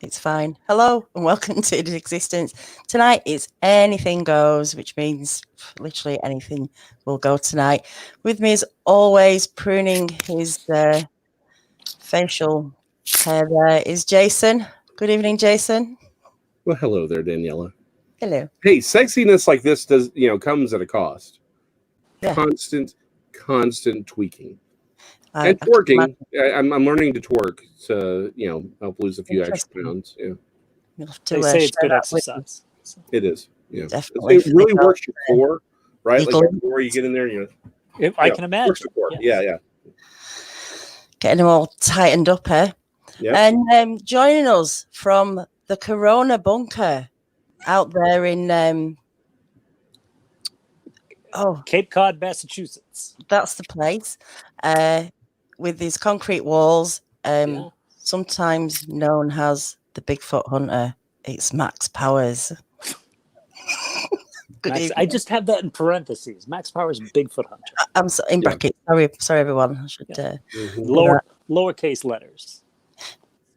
It's fine. Hello and welcome to The Existence. Tonight is anything goes, which means literally anything will go tonight. With me as always, pruning his facial hair there is Jason. Good evening, Jason. Well, hello there, Daniela. Hello. Hey, sexiness like this comes at a cost. Yeah. Constant tweaking. And twerking. I'm learning to twerk to, help lose a few extra pounds. Yeah. They say it's good exercise. It is. Yeah. Definitely. It really works your core, right? You Like go- before you get in there, I can imagine. works the core. Yes. Yeah. Getting them all tightened up here. Yeah. And joining us from the Corona bunker out there in Cape Cod, Massachusetts. That's the place. With these concrete walls, sometimes known as the Bigfoot Hunter. It's Max Powers. I just have that in parentheses. Max Powers, Bigfoot Hunter. I'm in brackets. Sorry, everyone. I should Lowercase letters.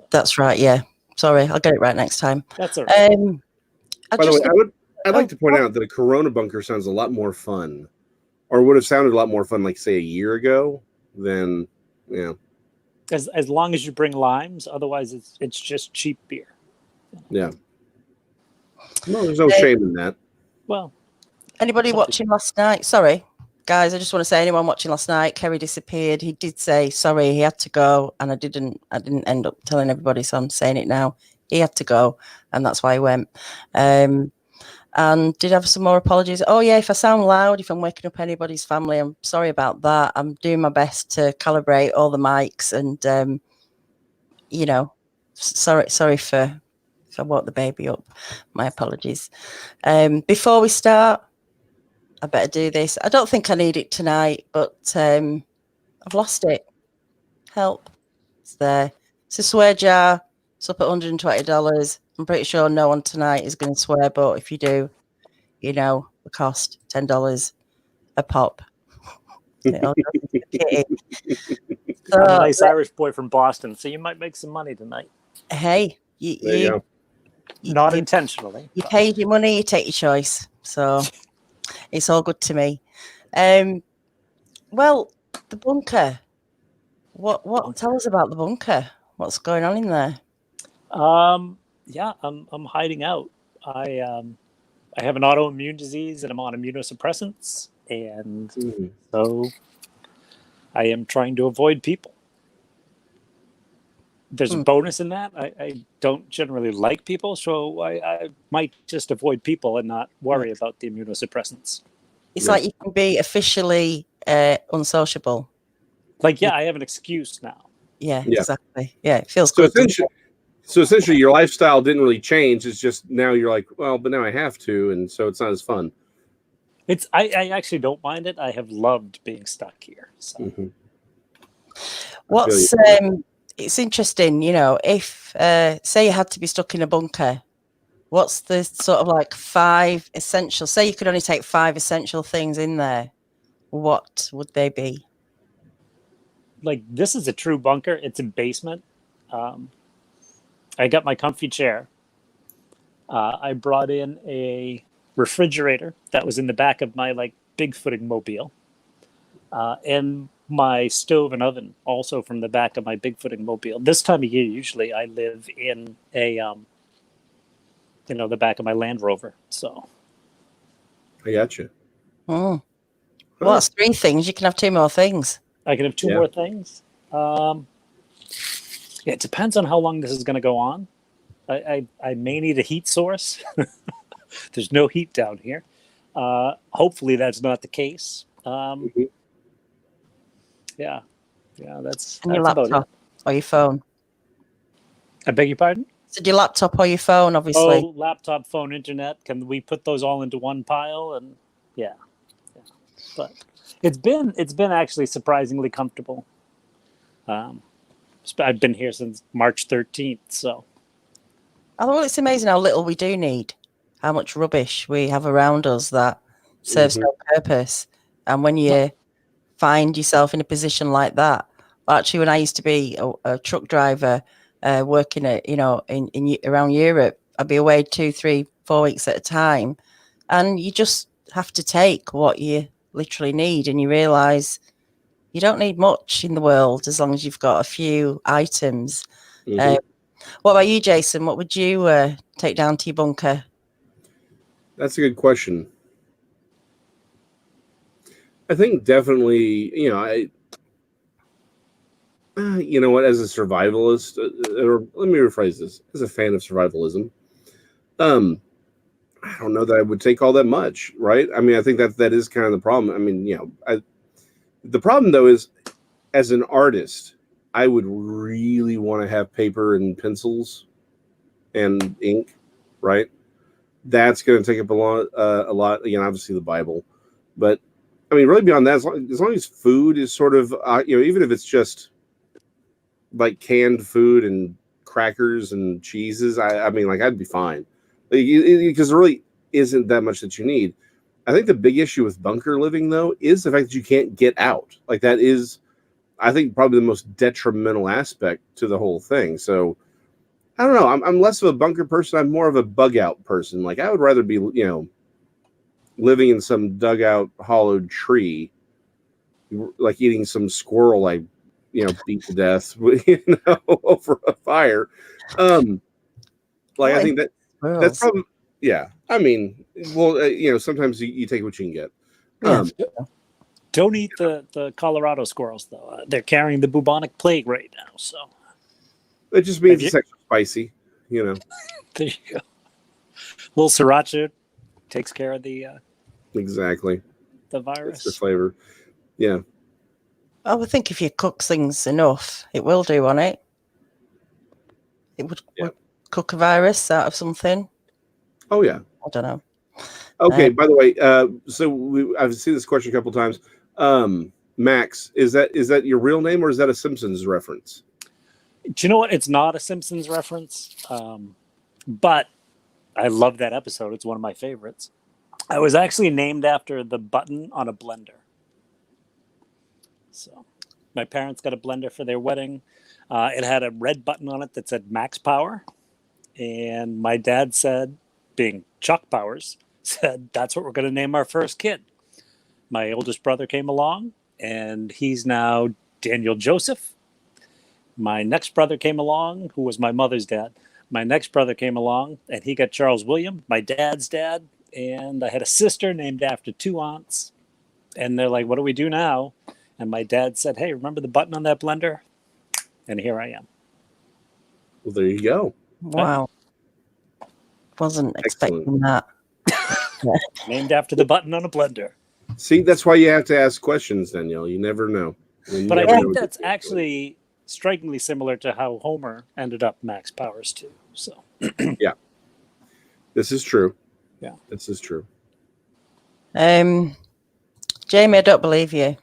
That's right. Yeah. Sorry, I'll get it right next time. That's all right. By the way, I'd like to point out that a Corona bunker sounds a lot more fun, or would have sounded a lot more fun, like say a year ago. Than As long as you bring limes, otherwise it's just cheap beer. Yeah. No, there's no shame in that. Well, anybody watching last night? Sorry, guys. I just want to say, anyone watching last night? Kerry disappeared. He did say sorry. He had to go, and I didn't end up telling everybody, so I'm saying it now. He had to go, and that's why he went. And did have some more apologies. Oh yeah, if I sound loud, if I'm waking up anybody's family, I'm sorry about that. I'm doing my best to calibrate all the mics, and sorry for if I woke the baby up. My apologies. Before we start, I better do this. I don't think I need it tonight, but I've lost it. Help! It's there. It's a swear jar. It's up at $120. I'm pretty sure no one tonight is going to swear, but if you do, the cost $10 a pop. I'm a nice Irish boy from Boston, so you might make some money tonight. Hey, you not intentionally. You paid your money, you take your choice. So it's all good to me. Well, the bunker. What? Tell us about the bunker. What's going on in there? I'm hiding out. I have an autoimmune disease and I'm on immunosuppressants, and so I am trying to avoid people. There's a bonus in that. I don't generally like people, so I might just avoid people and not worry about the immunosuppressants. It's like you can be officially unsociable. Like, I have an excuse now. Yeah, exactly. Yeah, it feels so good. So essentially, your lifestyle didn't really change. It's just now you're like, well, but now I have to, and so it's not as fun. I actually don't mind it. I have loved being stuck here. So. It's interesting, if say you had to be stuck in a bunker, what's the sort of like 5 essential? Say you could only take 5 essential things in there. What would they be? Like, this is a true bunker. It's a basement. I got my comfy chair. I brought in a refrigerator that was in the back of my Bigfooting mobile, and my stove and oven also from the back of my Bigfooting mobile. This time of year, usually I live in a the back of my Land Rover. So I got you. Well, that's 3 things. You can have 2 more things. I can have 2 more things. It depends on how long this is going to go on. I may need a heat source. There's no heat down here. Hopefully that's not the case. That's your laptop or your phone. I beg your pardon? So your laptop or your phone, obviously. Oh, laptop, phone, internet. Can we put those all into one pile? And but it's been actually surprisingly comfortable. I've been here since March 13th, so. Well, it's amazing how little we do need, how much rubbish we have around us that serves no purpose. And when you find yourself in a position like that, actually, when I used to be a truck driver, working at, you know, in around Europe. I'd be away 2, 3, 4 weeks at a time, and you just have to take what you literally need, and you realize you don't need much in the world as long as you've got a few items. Mhm. What about you, Jason? What would you take down to your bunker? That's a good question. I think definitely, you know, you know what, as a survivalist, or let me rephrase this, as a fan of survivalism, I don't know that I would take all that much, right? I mean, I think that is kind of the problem. I mean, you know, the problem though is, as an artist, I would really want to have paper and pencils and ink, right? That's going to take up a lot. Again, obviously the Bible, but I mean, really beyond that, as long as food is sort of, you know, even if it's just like canned food and crackers and cheeses, I mean, like I'd be fine, because there really isn't that much that you need. I think the big issue with bunker living though is the fact that you can't get out. Like that is, I think, probably the most detrimental aspect to the whole thing. So I don't know. I'm less of a bunker person. I'm more of a bug out person. Like I would rather be, you know, living in some dugout hollowed tree, like eating some squirrel I, you know, beat to death, you know, over a fire. Like I think that's probably, yeah. I mean, well, you know, sometimes you take what you can get. Yeah. Don't eat the Colorado squirrels though. They're carrying the bubonic plague right now. So It just means it's extra spicy, you know. There you go. Little sriracha takes care of the exactly the virus. It's the flavor. Yeah. I would think if you cook things enough, it will do on it. It would cook a virus out of something. Oh yeah. I don't know. Okay. By the way, so I've seen this question a couple times. Max, is that your real name or is that a Simpsons reference? Do you know what? It's not a Simpsons reference, but I love that episode. It's one of my favorites. I was actually named after the button on a blender. So my parents got a blender for their wedding. It had a red button on it that said Max Power. And my dad said, being Chuck Powers, said, that's what we're going to name our first kid. My oldest brother came along, and he's now Daniel Joseph. My next brother came along, who was my mother's dad. My next brother came along, and he got Charles William, my dad's dad. And I had a sister named after 2 aunts. And they're like, what do we do now? And my dad said, hey, remember the button on that blender? And here I am. Well, there you go. Wow. Wasn't expecting that. Named after the button on a blender. See, that's why you have to ask questions, Danielle. You never know. But I think that's actually strikingly similar to how Homer ended up Max Powers too. So yeah. This is true. Yeah. This is true. Jamie, I don't believe you.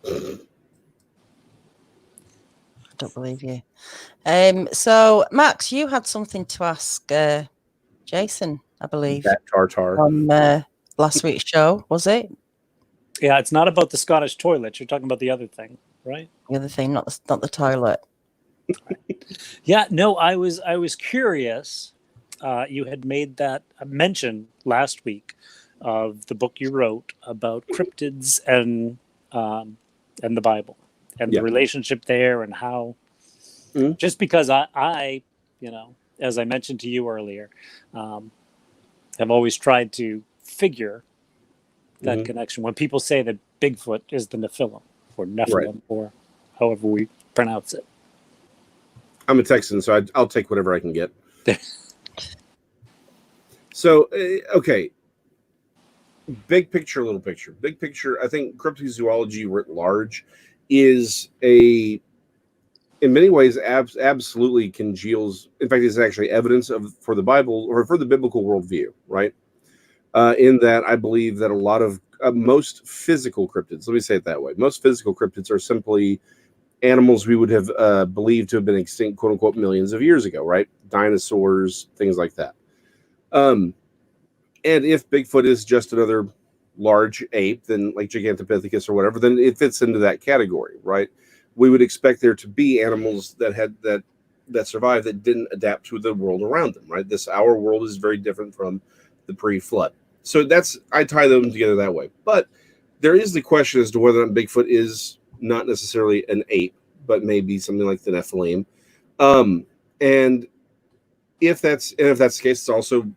I don't believe you. So Max, you had something to ask Jason, I believe. That tartar. On last week's show, was it? Yeah, it's not about the Scottish toilet. You're talking about the other thing, right? The other thing, not the toilet. Yeah, no, I was curious. You had made that mention last week of the book you wrote about cryptids and the Bible and the relationship there and how. Mm-hmm. Just because I, you know, as I mentioned to you earlier, have always tried to figure that connection. When people say that Bigfoot is the Nephilim or Nephilim or however we pronounce it. I'm a Texan, so I'll take whatever I can get. So, okay. Big picture, little picture. Big picture, I think cryptozoology writ large is in many ways, absolutely congeals. In fact, it's actually evidence for the Bible or for the biblical worldview, right? In that I believe that a lot of most physical cryptids, let me say it that way, most physical cryptids are simply animals we would have believed to have been extinct, quote unquote, millions of years ago, right? Dinosaurs, things like that. And if Bigfoot is just another large ape, then like Gigantopithecus or whatever, then it fits into that category, right? we would expect there to be animals that survived that didn't adapt to the world around them, right? Our world is very different from the pre-flood. So I tie them together that way. But there is the question as to whether or not Bigfoot is not necessarily an ape, but maybe something like the Nephilim. And if that's the case, it's also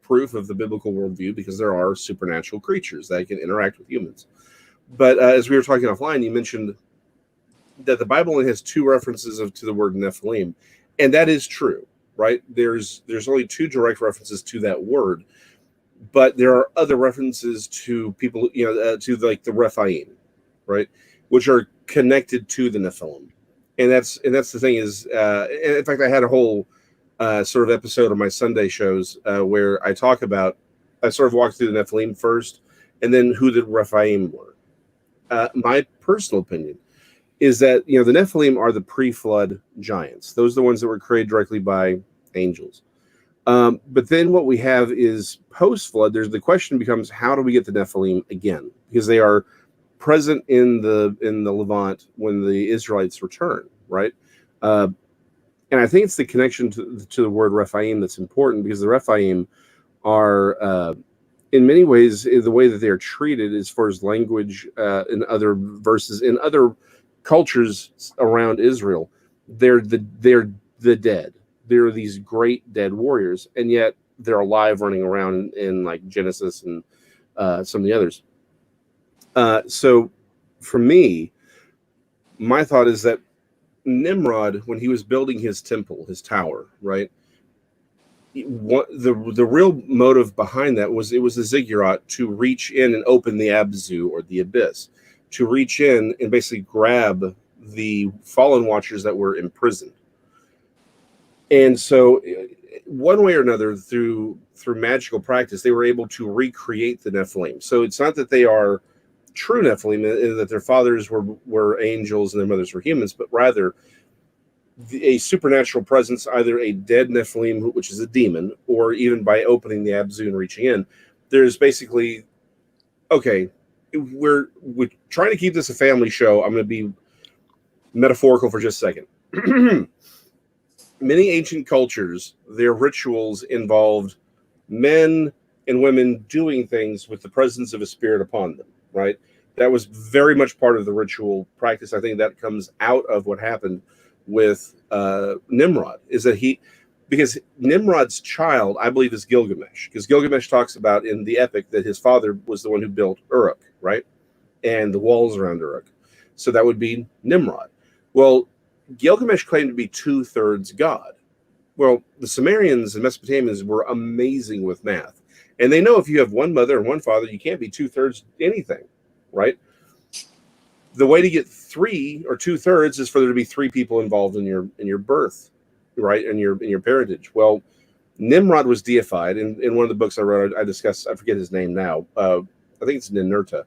proof of the biblical worldview, because there are supernatural creatures that can interact with humans. But as we were talking offline, you mentioned that the Bible only has 2 references to the word Nephilim, and that is true, right? There's only 2 direct references to that word, but there are other references to people, to like the Rephaim, right, which are connected to the Nephilim, and that's the thing is, in fact, I had a whole sort of episode of my Sunday shows where I sort of walked through the Nephilim first, and then who the Rephaim were. My personal opinion is that the Nephilim are the pre-flood giants. Those are the ones that were created directly by angels. But then what we have is post-flood. The question becomes, how do we get the Nephilim again? Because they are present in the Levant when the Israelites return, right? And I think it's the connection to the word Rephaim that's important, because the Rephaim are, in many ways, the way that they are treated as far as language in other verses, in other cultures around Israel, they're the dead. They're these great dead warriors, and yet they're alive, running around in like Genesis and some of the others. So for me, my thought is that Nimrod, when he was building his temple, his tower, right, the real motive behind that was, it was the ziggurat to reach in and open the Abzu, or the abyss, to reach in and basically grab the fallen watchers that were imprisoned. And so one way or another, through magical practice, they were able to recreate the Nephilim. So it's not that they are true Nephilim, that their fathers were angels and their mothers were humans, but rather a supernatural presence, either a dead Nephilim, which is a demon, or even by opening the Abzu and reaching in. There's basically, okay, we're trying to keep this a family show. I'm going to be metaphorical for just a second. Many ancient cultures, their rituals involved men and women doing things with the presence of a spirit upon them, right? That was very much part of the ritual practice. I think that comes out of what happened with Nimrod, is that because Nimrod's child, I believe, is Gilgamesh, because Gilgamesh talks about in the epic that his father was the one who built Uruk, right? And the walls around Uruk. So that would be Nimrod. Well, Gilgamesh claimed to be 2/3 God. Well, the Sumerians and Mesopotamians were amazing with math. And they know if you have one mother and one father, you can't be 2/3 anything, right? The way to get 3 or 2/3 is for there to be 3 people involved in your birth, right? And your parentage. Well, Nimrod was deified. In one of the books I wrote, I discussed, I forget his name now. I think it's Ninurta.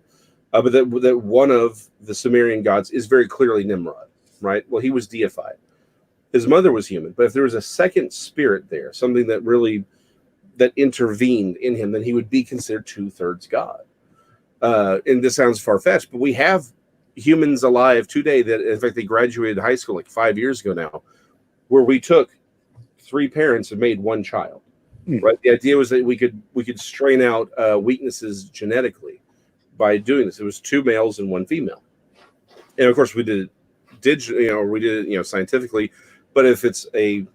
But that one of the Sumerian gods is very clearly Nimrod, right? Well, he was deified. His mother was human, but if there was a second spirit there, something that intervened in him, then he would be considered 2/3 God. And this sounds far-fetched, but we have humans alive today that, in fact, they graduated high school like 5 years ago now, where we took 3 parents and made 1 child. Right? The idea was that we could strain out weaknesses genetically by doing this. It was 2 males and 1 female, and of course we did it digitally, we did it scientifically. But if it's a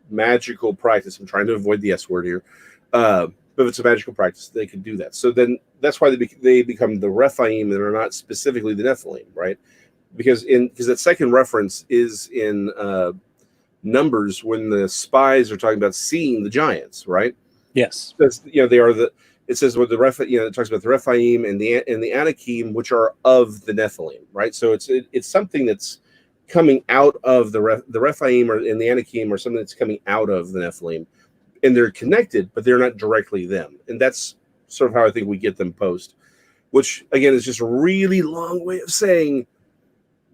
magical practice, I'm trying to avoid the S word here. But if it's a magical practice, they could do that. So then that's why they become the Rephaim and are not specifically the Nephilim, right? Because that second reference is in Numbers, when the spies are talking about seeing the giants, right? Yes. They are the. It says with the it talks about the Rephaim and the Anakim, which are of the Nephilim, right? So it's something that's coming out of the Rephaim and the Anakim, or something that's coming out of the Nephilim, and they're connected, but they're not directly them. And that's sort of how I think we get them post, which again is just a really long way of saying,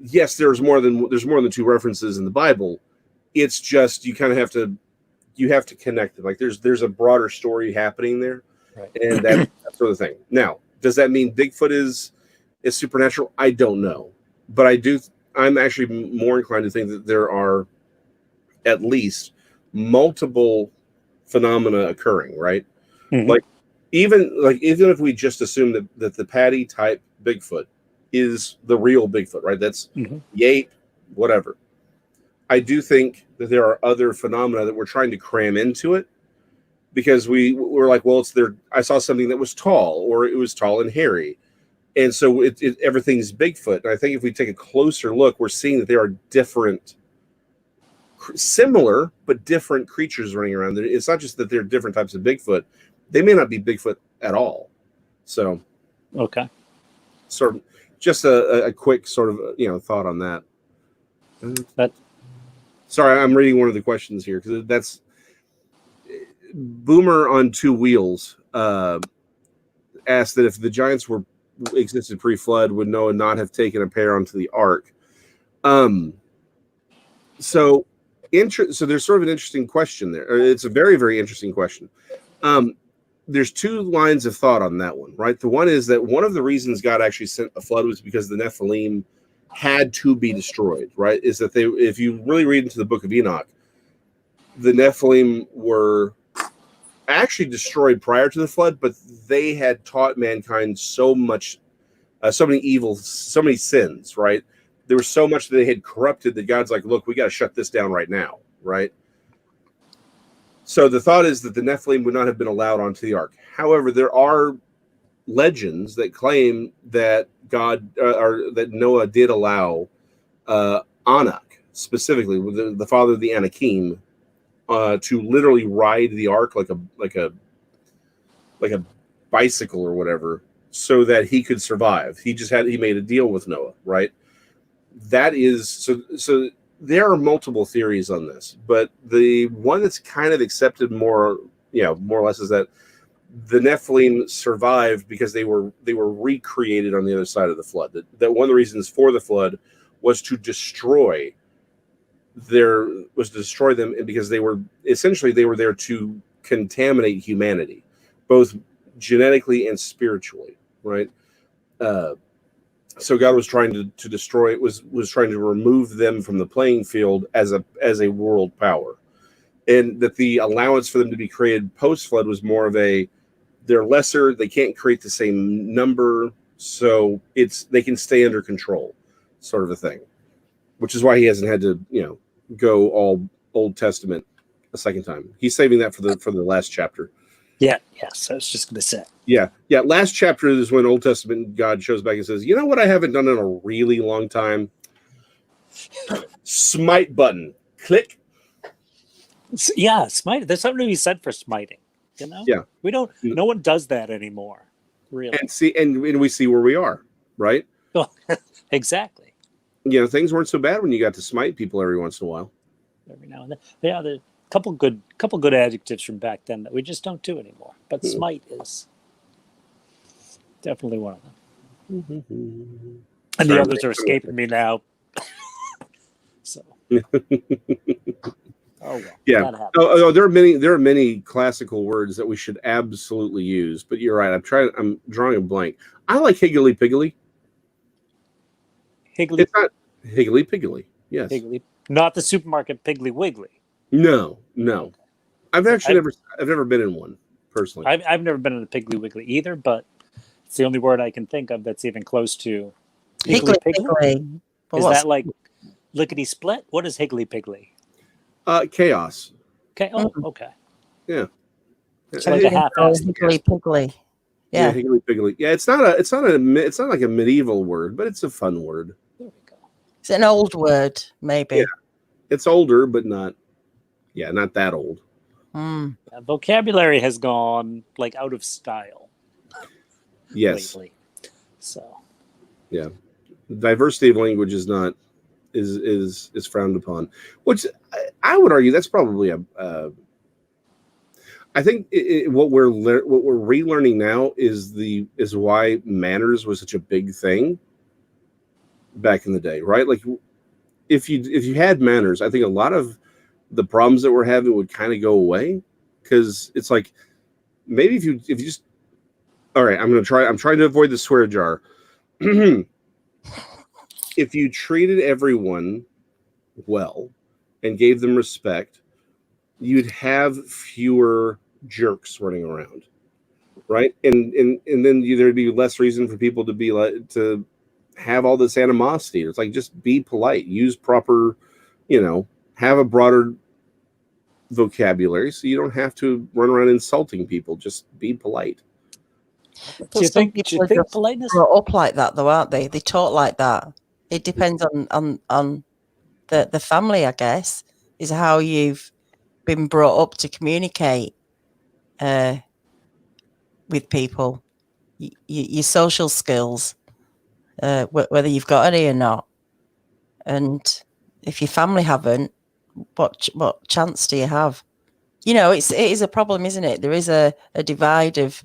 yes, there's more than 2 references in the Bible. It's just you kind of have to connect it. Like there's a broader story happening there, right? And that sort of thing. Now, does that mean Bigfoot is supernatural? I don't know, but I do. I'm actually more inclined to think that there are at least multiple phenomena occurring, right? Mhm. Like even if we just assume that the Patty type Bigfoot is the real Bigfoot, right? That's Mhm. the ape, whatever. I do think that there are other phenomena that we're trying to cram into it because we're like, well, it's there. I saw something that was tall, or it was tall and hairy, and so everything's Bigfoot. And I think if we take a closer look, we're seeing that there are different, similar but different creatures running around. It's not just that there are different types of Bigfoot; they may not be Bigfoot at all. So, Okay. sort of, just a quick sort of thought on that. That Sorry, I'm reading one of the questions here because that's Boomer on Two Wheels asked that if the giants existed pre-flood, would Noah not have taken a pair onto the ark? So there's sort of an interesting question there. It's a very, very interesting question. There's two lines of thought on that one, right? The one is that one of the reasons God actually sent a flood was because the Nephilim had to be destroyed, right? Is that if you really read into the book of Enoch, the Nephilim were actually destroyed prior to the flood, but they had taught mankind so much, so many evils, so many sins, right? There was so much that they had corrupted that God's like, look, we got to shut this down right now, right? So the thought is that the Nephilim would not have been allowed onto the ark. However, there are legends that claim that God or that Noah did allow Anak, specifically the father of the Anakim, to literally ride the ark like a bicycle or whatever, so that he could survive. He made a deal with Noah, right? That is so. There are multiple theories on this, but the one that's kind of accepted more or less, is that the Nephilim survived because they were recreated on the other side of the flood. That one of the reasons for the flood was to destroy them, and because they were there to contaminate humanity, both genetically and spiritually, right? So God was trying to destroy it, was trying to remove them from the playing field as a world power, and that the allowance for them to be created post flood was more of they're lesser, they can't create the same number, so they can stay under control, sort of a thing. Which is why he hasn't had to go all Old Testament a second time. He's saving that for the last chapter. Yeah. Yes, I was just going to say. Yeah. Last chapter is when Old Testament God shows back and says, "You know what? I haven't done in a really long time. Smite button, click." Yeah, smite. There's something to be said for smiting. Yeah. We don't. No one does that anymore. Really. And we see where we are, right? Exactly. Things weren't so bad when you got to smite people every once in a while. Every now and then. Yeah, there's a couple good adjectives from back then that we just don't do anymore. But smite is definitely one of them. And the others are escaping me now. So. Oh well. Yeah. There are many classical words that we should absolutely use. But you're right. I'm drawing a blank. I like higgly piggly. Higgly. It's not higgly piggly. Yes. Higgly. Not the supermarket Piggly Wiggly. No. I've never been in one personally. I've never been in a Piggly Wiggly either, but it's the only word I can think of that's even close to Higgly Piggly. Is that like lickety split? What is Higgly Piggly? Chaos. Okay. Oh, okay. Yeah. It's like a half-assed Higgly Piggly. Yeah, higgly piggly. Yeah, it's not like a medieval word, but it's a fun word. There we go. It's an old word, maybe. Yeah. It's older, but not that old. Mm. Yeah, vocabulary has gone like out of style. Yes. Lately. So. Yeah. Diversity of language is frowned upon, which I would argue that's probably I think what we're relearning now is why manners was such a big thing back in the day, right? Like if you had manners, I think a lot of the problems that we're having would kind of go away, because it's like maybe if you just all right, I'm trying to avoid the swear jar. if you treated everyone well and gave them respect, you'd have fewer jerks running around, right? And then there'd be less reason for people to be like to have all this animosity. It's like, just be polite, use proper, have a broader vocabulary, so you don't have to run around insulting people. Just be polite. But Do you some think people are just politeness? brought up like that, though, aren't they? They talk like that. It depends on the family, I guess, is how you've been brought up to communicate with people, your social skills, whether you've got any or not. And if your family haven't, what chance do you have? It is a problem, isn't it? There is a divide of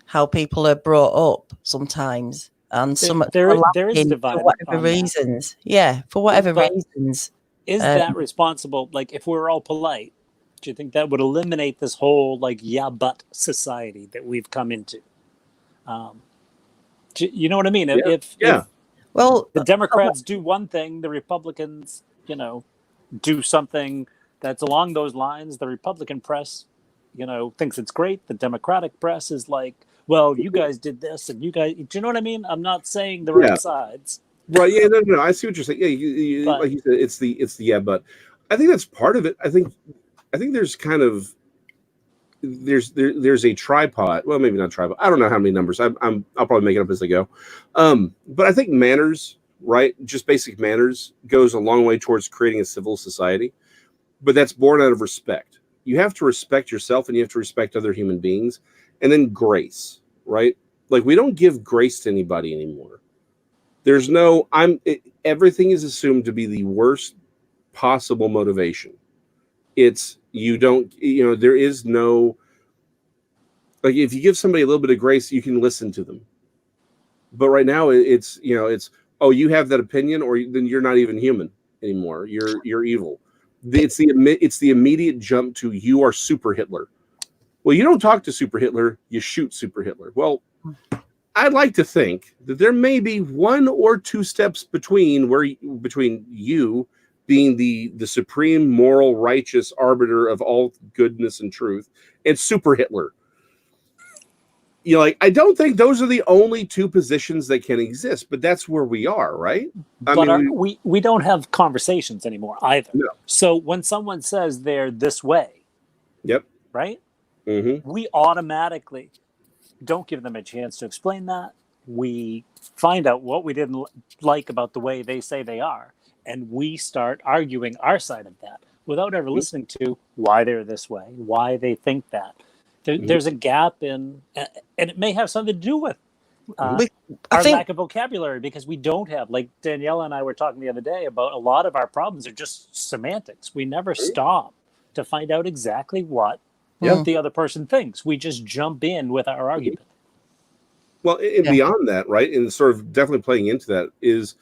how people are brought up sometimes, and some there are is a lacking divide for whatever on that. reasons. Yeah, for whatever But reasons. is that responsible? Like, if we're all polite, do you think that would eliminate this whole but society that we've come into? You know what I mean? Yeah. If well, the Democrats do one thing, the Republicans, do something that's along those lines, the Republican press, thinks it's great. The Democratic press is like, well, you guys did this, and you guys, do you know what I mean? I'm not saying the right sides. Right. Yeah. No. I see what you're saying. Yeah. But like you said, it's the but I think that's part of it. I think there's kind of there's a tripod. Well, maybe not tripod. I don't know how many numbers. I'll probably make it up as I go. But I think manners, right? Just basic manners goes a long way towards creating a civil society. But that's born out of respect. You have to respect yourself, and you have to respect other human beings, and then grace, right? Like, we don't give grace to anybody anymore. There's no, everything is assumed to be the worst possible motivation. It's, there is no, like, if you give somebody a little bit of grace, you can listen to them. But right now it's, oh, you have that opinion, or then you're not even human anymore. You're evil. It's the immediate jump to, you are Super Hitler. Well, you don't talk to Super Hitler, you shoot Super Hitler. Well, I'd like to think that there may be one or two steps between you being the supreme moral righteous arbiter of all goodness and truth and Super Hitler. I don't think those are the only two positions that can exist, but that's where we are, right? We don't have conversations anymore either. No. So when someone says they're this way, yep, right? Mm-hmm. We automatically don't give them a chance to explain that. We find out what we didn't like about the way they say they are, and we start arguing our side of that without ever listening to why they're this way, why they think that. There's a gap in, and it may have something to do with our lack of vocabulary, because we don't have, like Daniela and I were talking the other day about, a lot of our problems are just semantics. We never stop to find out exactly what the other person thinks. We just jump in with our argument. Well, and beyond that, right, and sort of definitely playing into that is,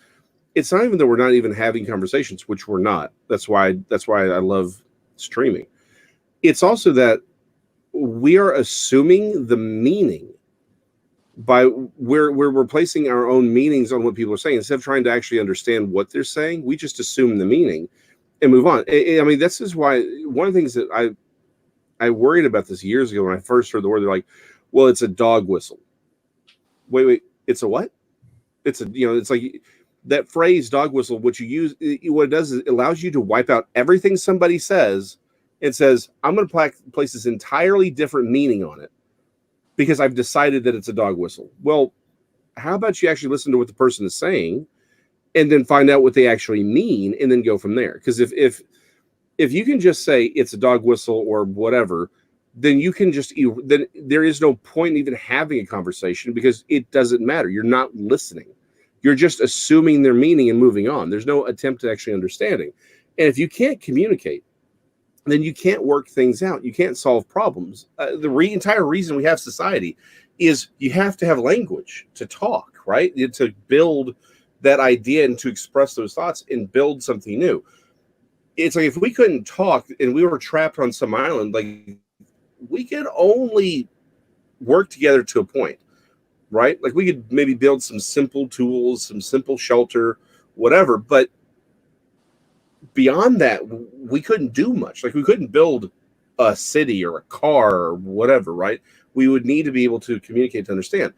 it's not even that we're not even having conversations, which we're not. That's why I love streaming. It's also that we are assuming the meaning by we're replacing our own meanings on what people are saying. Instead of trying to actually understand what they're saying, we just assume the meaning and move on. I mean, this is why one of the things that I worried about this years ago when I first heard the word. They're like, well, it's a dog whistle. Wait, it's a what? It's a, it's like that phrase, dog whistle, what you use, what it does is it allows you to wipe out everything somebody says. It says, I'm going to place this entirely different meaning on it because I've decided that it's a dog whistle. Well, how about you actually listen to what the person is saying and then find out what they actually mean and then go from there? Because if you can just say it's a dog whistle or whatever, then you can then there is no point in even having a conversation, because it doesn't matter. You're not listening. You're just assuming their meaning and moving on. There's no attempt at actually understanding. And if you can't communicate, then you can't work things out. You can't solve problems. The entire reason we have society is you have to have language to talk, right? To build that idea and to express those thoughts and build something new. It's like, if we couldn't talk and we were trapped on some island, like, we could only work together to a point. right? Like we could maybe build some simple tools, some simple shelter, whatever. But beyond that, we couldn't do much. Like we couldn't build a city or a car or whatever, right? We would need to be able to communicate to understand.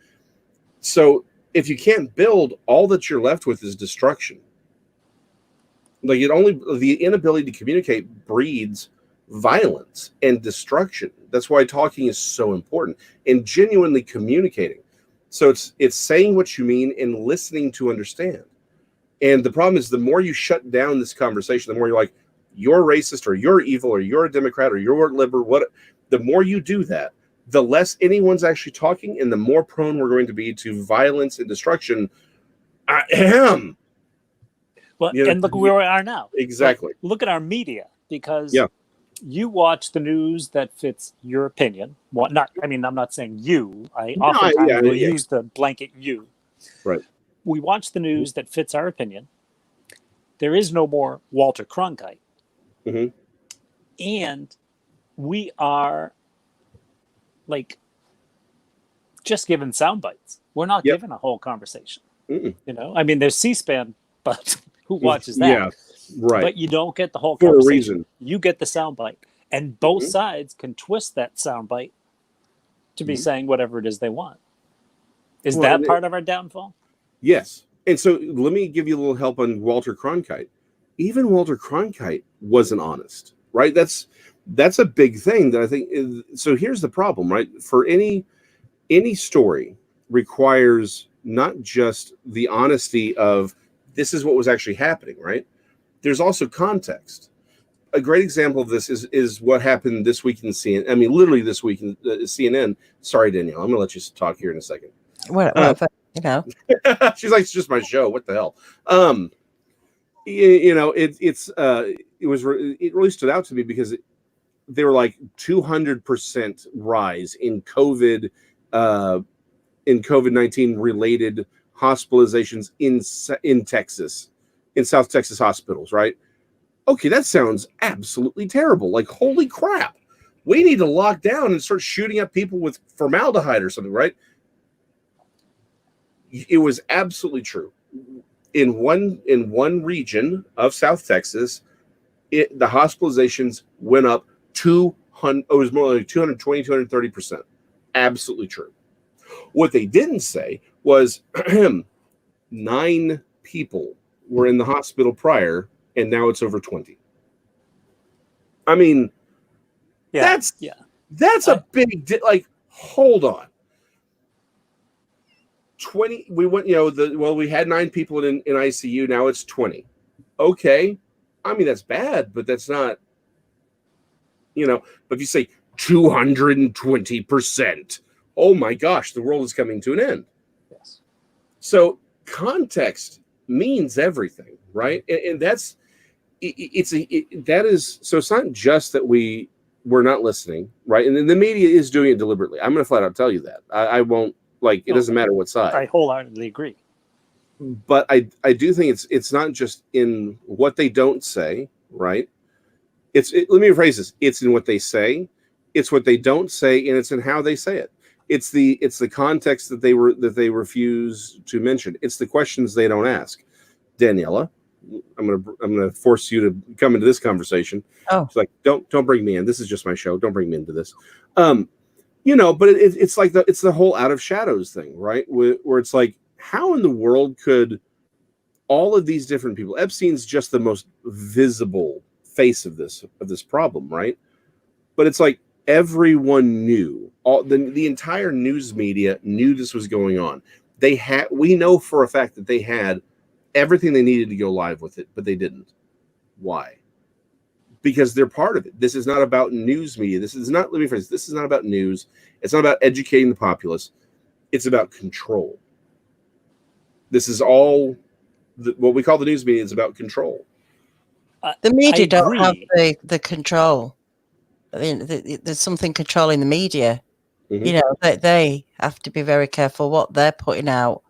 So if you can't build, all that you're left with is destruction. Like the inability to communicate breeds violence and destruction. That's why talking is so important, and genuinely communicating. So it's saying what you mean and listening to understand. And the problem is, the more you shut down this conversation, the more you're like, you're racist, or you're evil, or you're a Democrat, or you're liberal. The more you do that, the less anyone's actually talking, and the more prone we're going to be to violence and destruction. Ahem. Well, and look where we are now. Exactly. Like, look at our media, because you watch the news that fits your opinion. Well, I'm not saying you. I oftentimes will use the blanket you. Right. We watch the news that fits our opinion. There is no more Walter Cronkite. Mm-hmm. And we are like just given sound bites. We're not given a whole conversation. Mm-mm. You know, I mean, there's C-SPAN, but who watches that? Yeah, right. But you don't get the whole For conversation. a reason. You get the sound bite. And both sides can twist that sound bite to be saying whatever it is they want. Is that part of our downfall? Yes. And so let me give you a little help on Walter Cronkite. Even Walter Cronkite wasn't honest, right? That's a big thing that I think is, so here's the problem, right? For any story requires not just the honesty of this is what was actually happening, right? There's also context. A great example of this is what happened this week in CNN. I mean, literally this week in CNN. Sorry, Danielle, I'm going to let you talk here in a second. Whatever, you know. She's like, it's just my show. What the hell? It really stood out to me because they were like 200% rise in COVID-19 related hospitalizations in Texas, in South Texas hospitals, right? Okay, that sounds absolutely terrible. Like, holy crap. We need to lock down and start shooting up people with formaldehyde or something, right? It was absolutely true. In one region of South Texas, the hospitalizations went up 200. It was more like 220, 230%. Absolutely true. What they didn't say was 9 people were in the hospital prior, and now it's over 20. I mean, that's a big like. Hold on. 20. We went. We had 9 people in ICU. Now it's 20. Okay. I mean, that's bad, but that's not. But if you say 220%, oh my gosh, the world is coming to an end. Yes. So context means everything, right? And that's so it's not just that we're not listening, right? And the media is doing it deliberately. I'm going to flat out tell you that. I won't, like, it doesn't matter what side. I wholeheartedly agree. But I do think it's not just in what they don't say, right? Let me rephrase this. It's in what they say, it's what they don't say, and it's in how they say it. It's the context that they refuse to mention. It's the questions they don't ask. Daniela, I'm gonna force you to come into this conversation. Oh, it's like don't bring me in. This is just my show. Don't bring me into this. But it's like it's the whole out of shadows thing, right? Where it's like, how in the world could all of these different people? Epstein's just the most visible face of this problem, right? But it's like everyone knew. The entire news media knew this was going on. We know for a fact that they had everything they needed to go live with it, but they didn't. Why? Because they're part of it. This is not about news media. This is not about news. It's not about educating the populace. It's about control. This is all what we call the news media is about control. The media don't have the control. I mean, there's something controlling the media. Mm-hmm. They have to be very careful what they're putting out.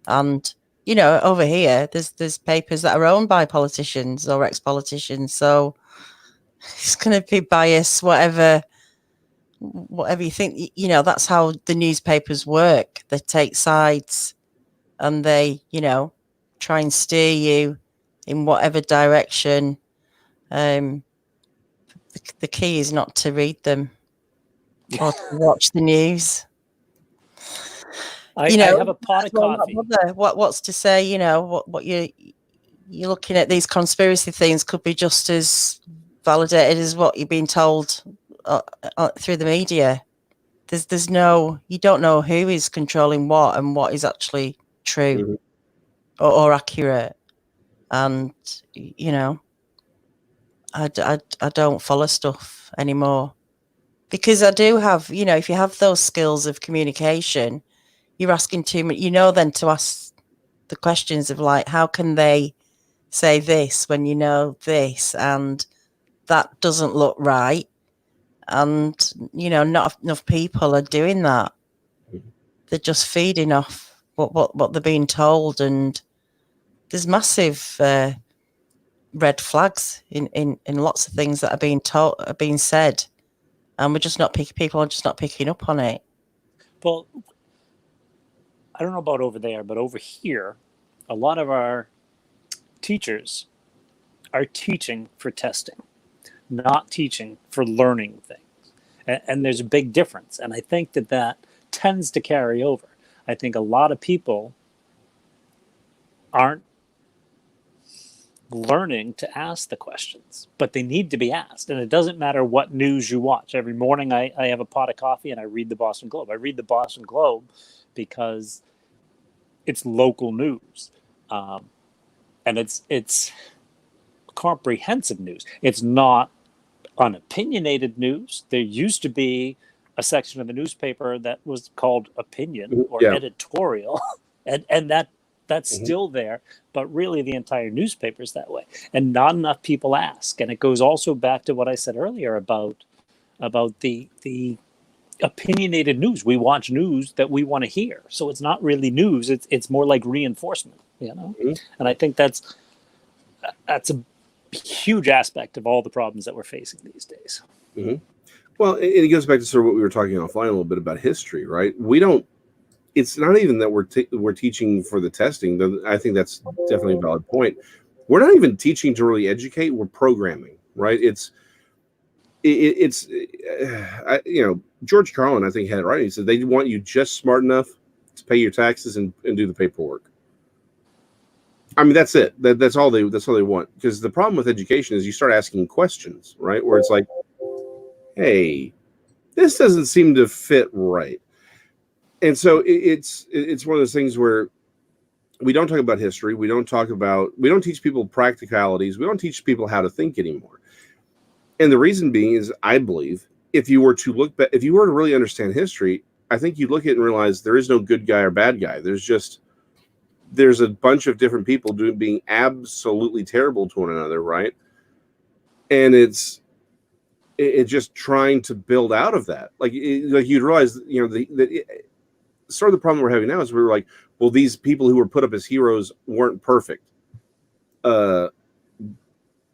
And, over here, there's papers that are owned by politicians or ex-politicians. So it's going to be biased, whatever whatever you think, you know, that's how the newspapers work. They take sides and they, you know, try and steer you in whatever direction. The key is not to read them or to watch the news. I have a pot of coffee. What's to say, you know, what you're looking at, these conspiracy things could be just as validated as what you're being told through the media. There's no, you don't know who is controlling what and what is actually true or accurate. And, you know, I don't follow stuff anymore because I do have, you know, if you have those skills of communication, you're asking too much, you know, then to ask the questions of like, how can they say this when you know this and that doesn't look right? And, you know, not enough people are doing that. They're just feeding off what they're being told. And there's massive red flags in lots of things that are being told, are being said. And we're just not people are just not picking up on it. Well, I don't know about over there, but over here, a lot of our teachers are teaching for testing, not teaching for learning things. And there's a big difference. And I think that tends to carry over. I think a lot of people aren't learning to ask the questions, but they need to be asked. And it doesn't matter what news you watch. Every morning I have a pot of coffee and I read the Boston Globe. I read the Boston Globe because it's local news. And it's comprehensive news. It's not unopinionated news. There used to be a section of the newspaper that was called opinion or editorial, and that's still there, but really the entire newspaper is that way, and not enough people ask. And it goes also back to what I said earlier about the opinionated news. We watch news that we want to hear, so it's not really news. It's more like reinforcement, you know. And I think that's a huge aspect of all the problems that we're facing these days. Well, and it goes back to sort of what we were talking offline a little bit about history, right? We don't. It's not even that we're teaching for the testing. I think that's definitely a valid point. We're not even teaching to really educate. We're programming, right? It's you know, George Carlin, I think, had it right. He said they want you just smart enough to pay your taxes and do the paperwork. I mean, that's it. That's all they want. Because the problem with education is you start asking questions, right? Where it's like, hey, this doesn't seem to fit right. And so it's one of those things where we don't talk about history. We don't teach people practicalities. We don't teach people how to think anymore. And the reason being is, I believe, if you were to really understand history, I think you'd look at it and realize there is no good guy or bad guy. There's a bunch of different people being absolutely terrible to one another, right? And it's just trying to build out of that. Like you'd realize, you know, sort of the problem we're having now is we're like, well, these people who were put up as heroes weren't perfect.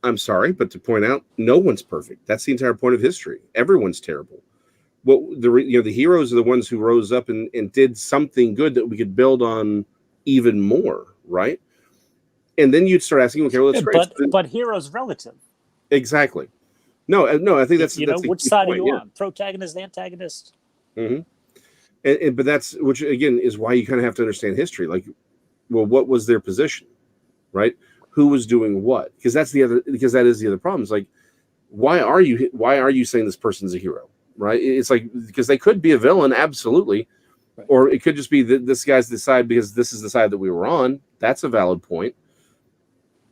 I'm sorry, but to point out, no one's perfect. That's the entire point of history. Everyone's terrible. Well, the heroes are the ones who rose up and did something good that we could build on even more, right? And then you'd start asking, okay, well, that's great. But heroes relative. Exactly. No, I think that's which side are you on? Protagonist, antagonist. But that's, which again is why you kind of have to understand history. Like, well, what was their position, right? Who was doing what? Because that is the other problem. It's like, why are you saying this person's a hero, right? It's like, because they could be a villain, absolutely, right. Or it could just be that this guy's the side because this is the side that we were on. That's a valid point.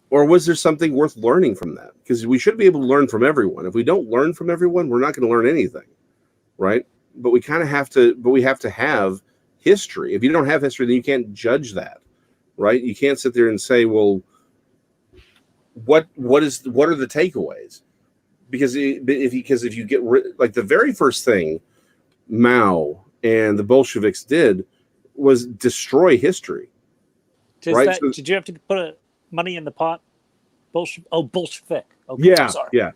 Or was there something worth learning from that? Because we should be able to learn from everyone. If we don't learn from everyone, we're not going to learn anything, right? But we kind of have to. But we have to have history. If you don't have history, then you can't judge that, right? You can't sit there and say, well, what are the takeaways? Because if you get like the very first thing Mao and the Bolsheviks did was destroy history. Right? Did you have to put money in the pot? Bolshevik. Okay, yeah, sorry. yeah.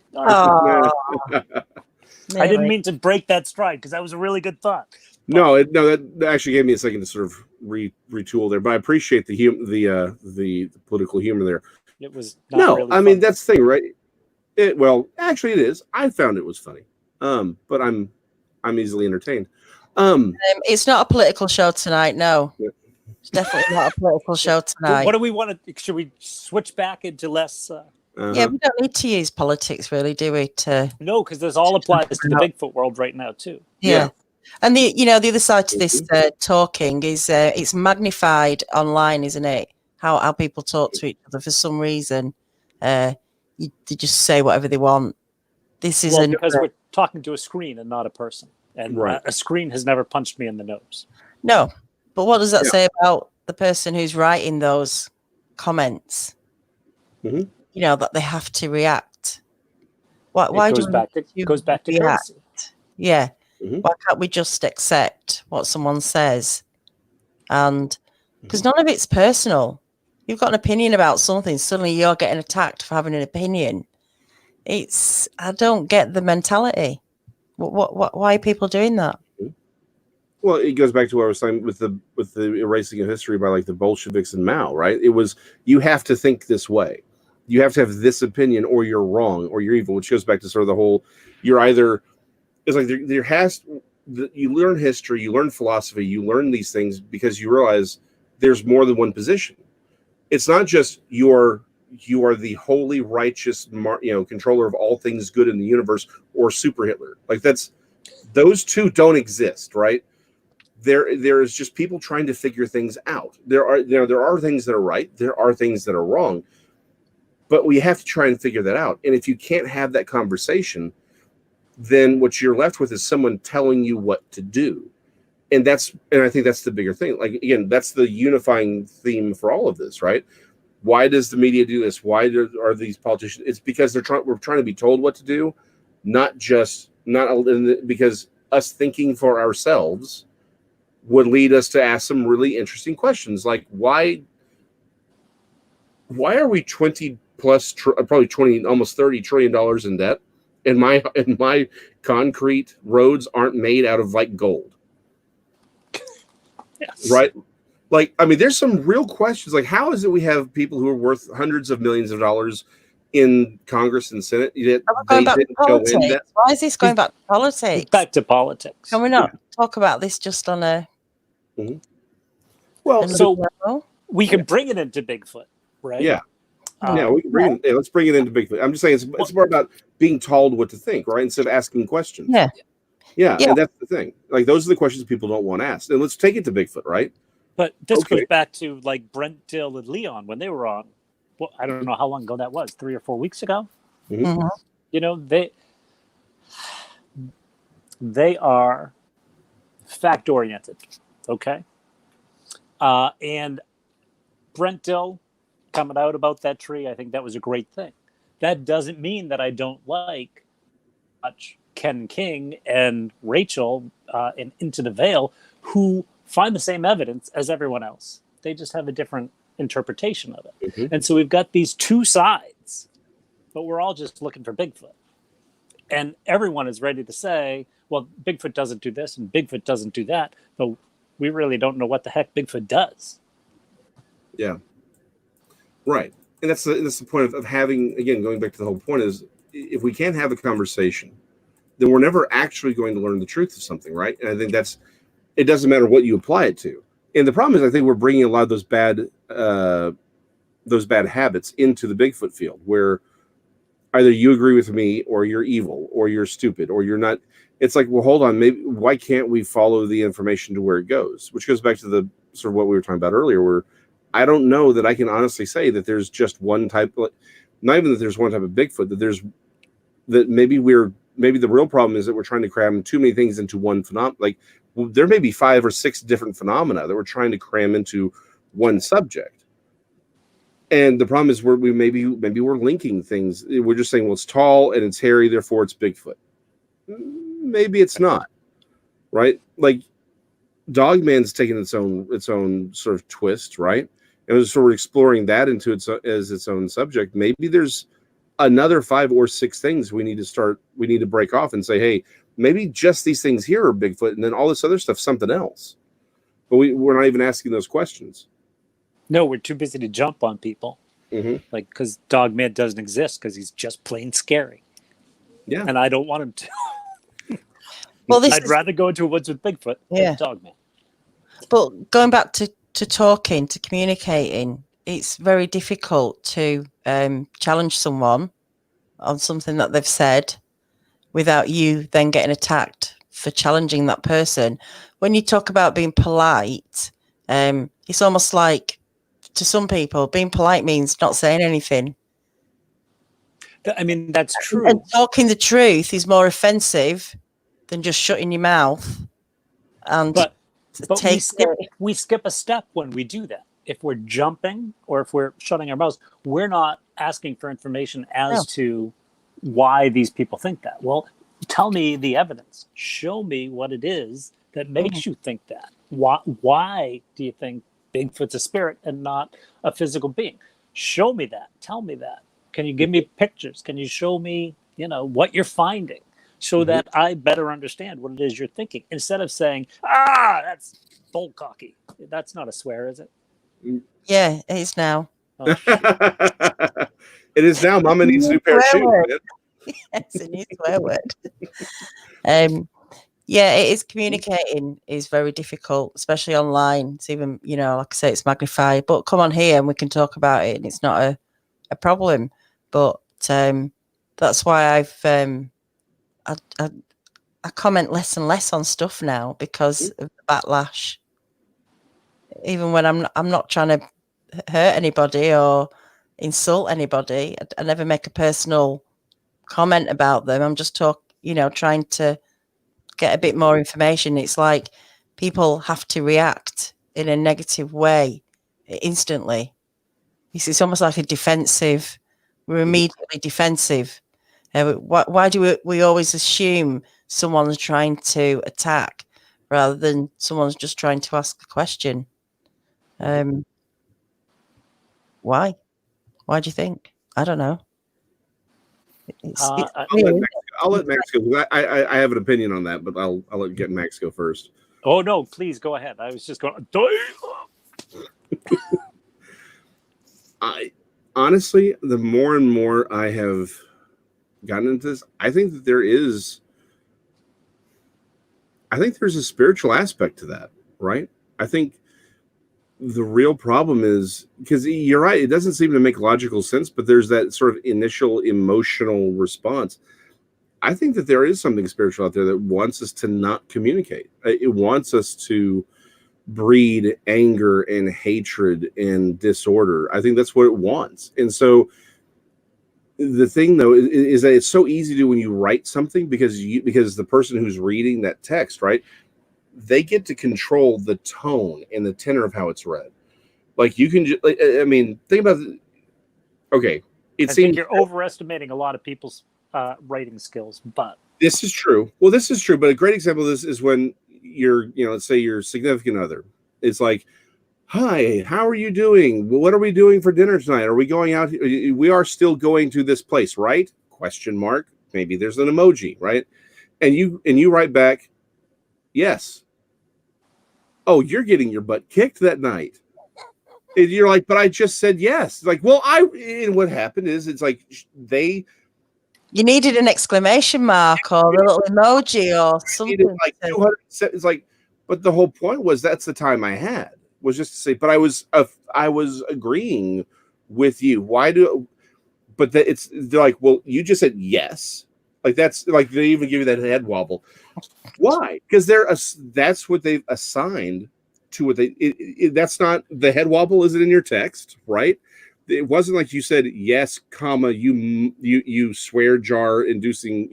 I didn't mean to break that stride because that was a really good thought. No, that actually gave me a second to sort of retool there. But I appreciate the political humor there. It was not really I mean that's the thing, right? Well, actually, it is. I found it was funny, but I'm easily entertained. It's not a political show tonight. No, it's definitely not a political show tonight. What do we want to? Should we switch back into less? Yeah, we don't need to use politics, really, do we? No, because this all applies to the Bigfoot world right now too. Yeah. And the other side to this talking is it's magnified online, isn't it? How people talk to each other for some reason. They just say whatever they want. This is because we're talking to a screen and not a person, and a screen has never punched me in the nose. No, but what does that say about the person who's writing those comments? Mm-hmm. You know, that they have to react. Why it goes back to react? Yeah. Mm-hmm. Why can't we just accept what someone says? And because none of it's personal. You've got an opinion about something, suddenly you're getting attacked for having an opinion. I don't get the mentality. Why are people doing that? Well, it goes back to what I was saying with the erasing of history by like the Bolsheviks and Mao, right? It was, you have to think this way. You have to have this opinion or you're wrong or you're evil, which goes back to sort of the whole, you're either, it's like you learn history, you learn philosophy, you learn these things because you realize there's more than one position. It's not just you are the holy, righteous, controller of all things good in the universe or super Hitler. Like those two don't exist, right? There is just people trying to figure things out. There are things that are right. There are things that are wrong, but we have to try and figure that out. And if you can't have that conversation, then what you're left with is someone telling you what to do. And I think that's the bigger thing. Like, again, that's the unifying theme for all of this, right? Why does the media do this? Why are these politicians? It's because we're trying to be told what to do, not because us thinking for ourselves would lead us to ask some really interesting questions. Like, why are we 20 plus, probably 20, almost $30 trillion in debt? And my concrete roads aren't made out of like gold. Yes. Right? Like, I mean, there's some real questions. Like, how is it we have people who are worth hundreds of millions of dollars in Congress and Senate? Why is this going back to politics? Back to politics. Can we not talk about this just on a... Mm-hmm. Well, so we can bring it into Bigfoot, right? Yeah. We can let's bring it into Bigfoot. I'm just saying it's more about being told what to think, right? Instead of asking questions. Yeah, and that's the thing. Like, those are the questions people don't want asked. And let's take it to Bigfoot, right? But this goes back to like Brent, Dill, and Leon when they were on. Well, I don't know how long ago that was. 3 or 4 weeks ago. Mm-hmm. You know, they are fact oriented. Okay. And Brent Dill coming out about that tree, I think that was a great thing. That doesn't mean that I don't like much Ken King and Rachel in Into the Veil, who find the same evidence as everyone else. They just have a different interpretation of it. Mm-hmm. And so we've got these two sides, but we're all just looking for Bigfoot. And everyone is ready to say, well, Bigfoot doesn't do this and Bigfoot doesn't do that. But we really don't know what the heck Bigfoot does. Yeah. Right. And that's the point of having, again, going back to the whole point is, if we can't have a conversation, then we're never actually going to learn the truth of something, right? And I think it doesn't matter what you apply it to. And the problem is, I think we're bringing a lot of those bad habits into the Bigfoot field, where either you agree with me or you're evil or you're stupid or you're not. It's like, well, hold on, maybe why can't we follow the information to where it goes? Which goes back to the sort of what we were talking about earlier, where I don't know that I can honestly say that there's just one type, not even that there's one type of Bigfoot, that maybe the real problem is that we're trying to cram too many things into one phenomenon. Like, there may be 5 or 6 different phenomena that we're trying to cram into one subject. And the problem is maybe we're linking things. We're just saying, well, it's tall and it's hairy, therefore it's Bigfoot. Maybe it's not, right? Like, Dogman's taken its own sort of twist, right? And was sort of exploring that into as its own subject. Maybe there's another 5 or 6 things we need to break off and say, hey, Maybe just these things here are Bigfoot, and then all this other stuff something else. But we're not even asking those questions. No, we're too busy to jump on people. Mm-hmm. Like, because Dogman doesn't exist because he's just plain scary. Yeah. And I don't want him to. Well, I'd rather go into a woods with Bigfoot than Dogman. But going back to talking, to communicating, it's very difficult to challenge someone on something that they've said without you then getting attacked for challenging that person. When you talk about being polite, it's almost like, to some people, being polite means not saying anything. I mean, that's true. And talking the truth is more offensive than just shutting your mouth. And but we skip a step when we do that. If we're jumping or if we're shutting our mouths, we're not asking for information as to why these people think that. Well, tell me the evidence. Show me what it is that makes you think that. Why do you think Bigfoot's a spirit and not a physical being? Show me that. Tell me that. Can you give me pictures? Can you show me, what you're finding so that I better understand what it is you're thinking? Instead of saying, that's bullcocky. That's not a swear, is it? Yeah, it is now. Oh, it is now. Mama needs a new pair of shoes. It's a new swear word. Yeah, it is. Communicating is very difficult, especially online. It's even, like I say, it's magnified. But come on here and we can talk about it, and it's not a problem. But that's why I comment less and less on stuff now because of the backlash. Even when I'm not trying to hurt anybody or insult anybody, I never make a personal comment about them. I'm just trying to get a bit more information. It's like people have to react in a negative way instantly. It's almost like a defensive. We're immediately defensive. Why do we always assume someone's trying to attack rather than someone's just trying to ask a question? Why? Why do you think? I don't know. I'll let Max go. I have an opinion on that, but I'll let Max go first. Oh no, please go ahead. I was just going. Honestly, the more and more I have gotten into this, I think that there's a spiritual aspect to that, right? I think the real problem is, because you're right, it doesn't seem to make logical sense, but there's that sort of initial emotional response. I think that there is something spiritual out there that wants us to not communicate. It wants us to breed anger and hatred and disorder. I think that's what it wants. And so the thing, though, is that it's so easy to do when you write something, because the person who's reading that text, right, they get to control the tone and the tenor of how it's read. Like, you can just, think about it. Okay, I think you're overestimating a lot of people's writing skills, but this is true. Well, this is true, but a great example of this is when let's say your significant other. It's like, hi, how are you doing? What are we doing for dinner tonight? Are we going out? We are still going to this place, right? Question mark. Maybe there's an emoji, right? And you write back, yes. Oh, you're getting your butt kicked that night. And you're like, but I just said yes. Like, well, and what happened is, it's like you needed an exclamation mark or a little emoji or something. Like 200. It's like, but the whole point was, that's the time I had, was just to say, but I was agreeing with you. But they're like, well, you just said yes. Like, that's like, they even give you that head wobble. Why? Because that's what they've assigned to what that's not the head wobble. Is it in your text? Right? It wasn't like you said yes, comma, you swear jar inducing,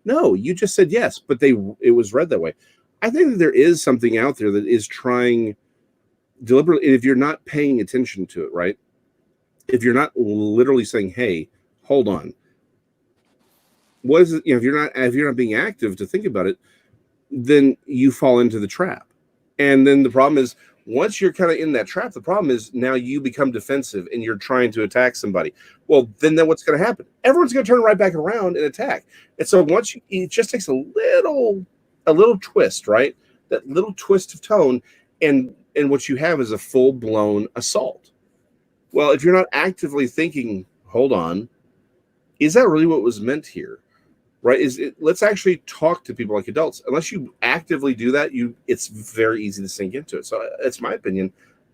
no, you just said yes, but it was read that way. I think that there is something out there that is trying deliberately, if you're not paying attention to it, right? If you're not literally saying, hey, hold on, what is it? If you're not being active to think about it, then you fall into the trap. And then the problem is, once you're kind of in that trap, the problem is now you become defensive and you're trying to attack somebody. Well, then what's going to happen? Everyone's going to turn right back around and attack. And so it just takes a little twist, right? That little twist of tone, and what you have is a full-blown assault. Well, if you're not actively thinking, hold on, is that really what was meant here? Right? Let's actually talk to people like adults. Unless you actively do that, it's very easy to sink into it. So that's my opinion.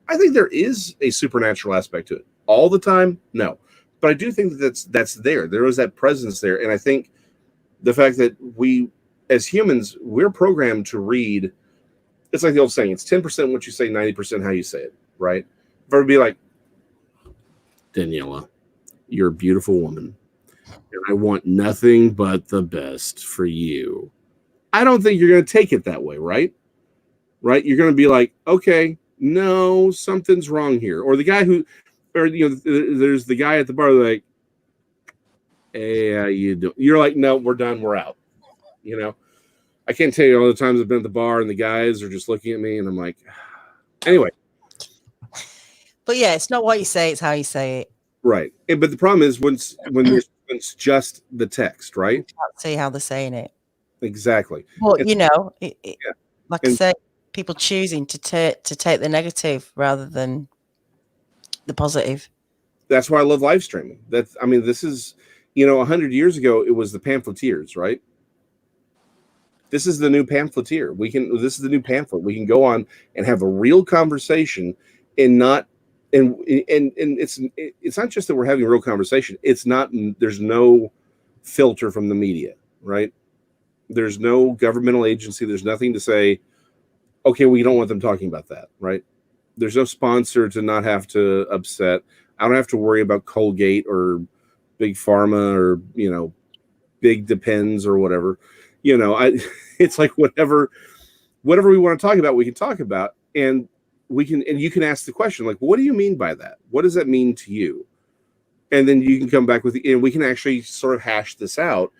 I think there is a supernatural aspect to it. All the time, no. But I do think that's there. There is that presence there. And I think the fact that we, as humans, we're programmed to read. It's like the old saying, it's 10% what you say, 90% how you say it, right? If I would be like, Daniela, you're a beautiful woman, and I want nothing but the best for you. I don't think you're going to take it that way, right? Right? You're going to be like, okay, no, something's wrong here. Or the guy there's the guy at the bar like, hey, how you doing? You're like, no, we're done, we're out. I can't tell you all the times I've been at the bar and the guys are just looking at me and I'm like, anyway. But yeah, it's not what you say, it's how you say it. Right. But the problem is when it's just the text, right? You can't see how they're saying it. Exactly. Well, like I say, people choosing to take the negative rather than the positive. That's why I love live streaming. This is, 100 years ago, it was the pamphleteers, right? This is the new pamphleteer. This is the new pamphlet. We can go on and have a real conversation and not, and it's not just that we're having a real conversation. It's not, there's no filter from the media, right? There's no governmental agency. There's nothing to say, okay, we don't want them talking about that, right? There's no sponsor to not have to upset. I don't have to worry about Colgate or Big Pharma or, Big Depends or whatever. It's like whatever we want to talk about, we can talk about, and you can ask the question, like, what do you mean by that? What does that mean to you? And then you can come back and we can actually sort of hash this out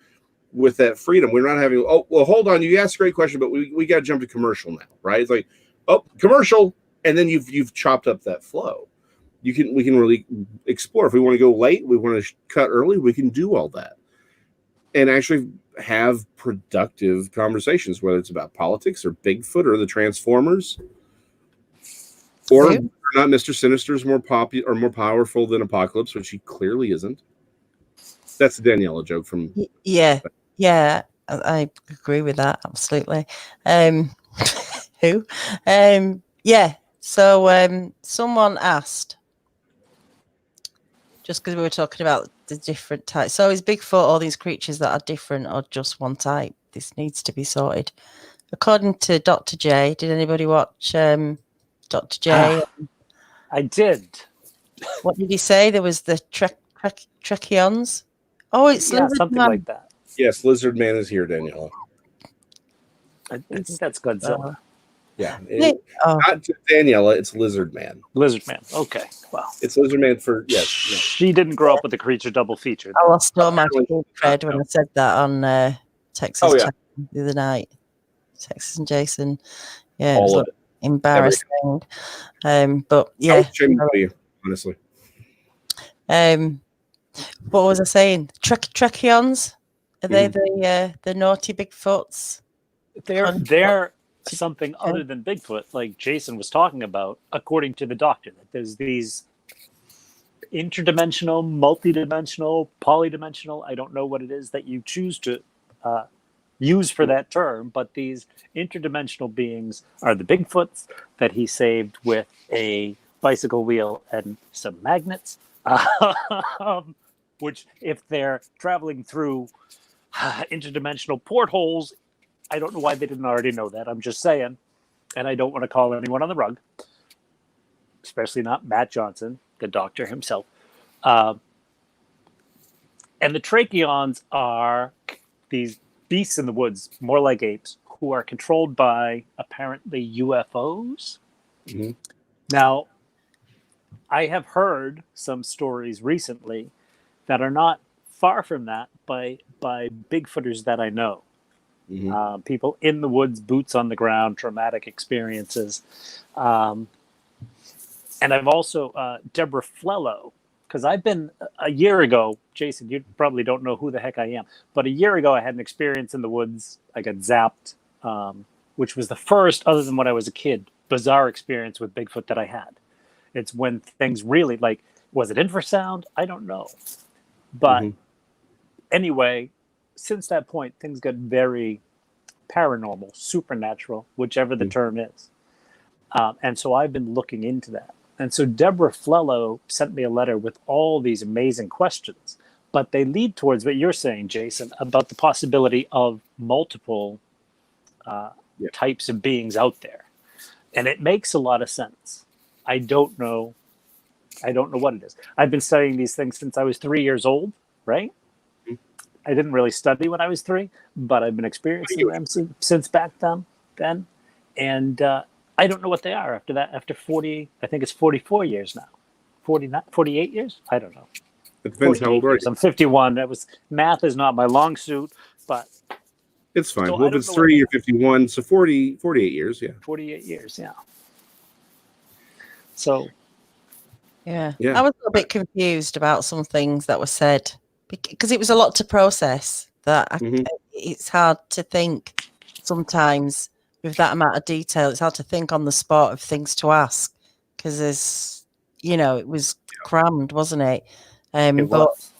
with that freedom. We're not having, oh, well, hold on, you asked a great question, but we got to jump to commercial now, right? It's like, oh, commercial, and then you've chopped up that flow. We can really explore. If we want to go late, we want to cut early, we can do all that and actually have productive conversations, whether it's about politics or Bigfoot or the Transformers, or not Mr. Sinister is more popular or more powerful than Apocalypse, which he clearly isn't. That's the Daniela joke from. Yeah, I agree with that absolutely. Who? Yeah. So someone asked, just because we were talking about the different types. So is Bigfoot all these creatures that are different or just one type? This needs to be sorted. According to Dr. J, did anybody watch Dr. J? I did. What did he say? There was the Trechions. Oh, it's something like that. Yes, Lizard Man is here, Daniela. I think that's Godzilla. Yeah. Not Daniela, it's Lizard Man. Lizard Man. Okay. Well, it's Lizard Man for, yes. No. She didn't grow up with the creature double feature. I lost all my cred when I said that on Texas the other night. Texas and Jason. Yeah, it was embarrassing. But yeah. I was ashamed of you, honestly. What was I saying? Trechions? Are they the naughty Bigfoots? They're something other than Bigfoot, like Jason was talking about, according to the doctor. That there's these interdimensional, multidimensional, polydimensional, I don't know what it is that you choose to use for that term, but these interdimensional beings are the Bigfoots that he saved with a bicycle wheel and some magnets, which if they're traveling through interdimensional portholes, I don't know why they didn't already know that. I'm just saying. And I don't want to call anyone on the rug, especially not Matt Johnson, the doctor himself. And the Tracheons are these beasts in the woods, more like apes, who are controlled by apparently UFOs. Mm-hmm. Now, I have heard some stories recently that are not far from that by Bigfooters that I know. Mm-hmm. People in the woods, boots on the ground, traumatic experiences. And I've also Deborah Flello, because I've been a year ago, Jason, you probably don't know who the heck I am, but a year ago I had an experience in the woods. I got zapped, which was the first, other than when I was a kid, bizarre experience with Bigfoot that I had. It's when things really, like, was it infrasound? I don't know. But anyway, since that point, things got very paranormal, supernatural, whichever the term is. And so I've been looking into that. And so Deborah Flello sent me a letter with all these amazing questions, but they lead towards what you're saying, Jason, about the possibility of multiple types of beings out there. And it makes a lot of sense. I don't know what it is. I've been studying these things since I was 3 years old, right? I didn't really study when I was 3, but I've been experiencing them since back then. And I don't know what they are after that. After 40, I think it's 44 years now. 48 years? I don't know. It depends how old are you. I'm 51. Math is not my long suit, but it's fine. So well, if it's 3, you're 51, so 48 years, yeah. 48 years, yeah. So, yeah. I was a little bit confused about some things that were said because it was a lot to process. It's hard to think sometimes with that amount of detail. It's hard to think on the spot of things to ask because there's, it was crammed, wasn't it? But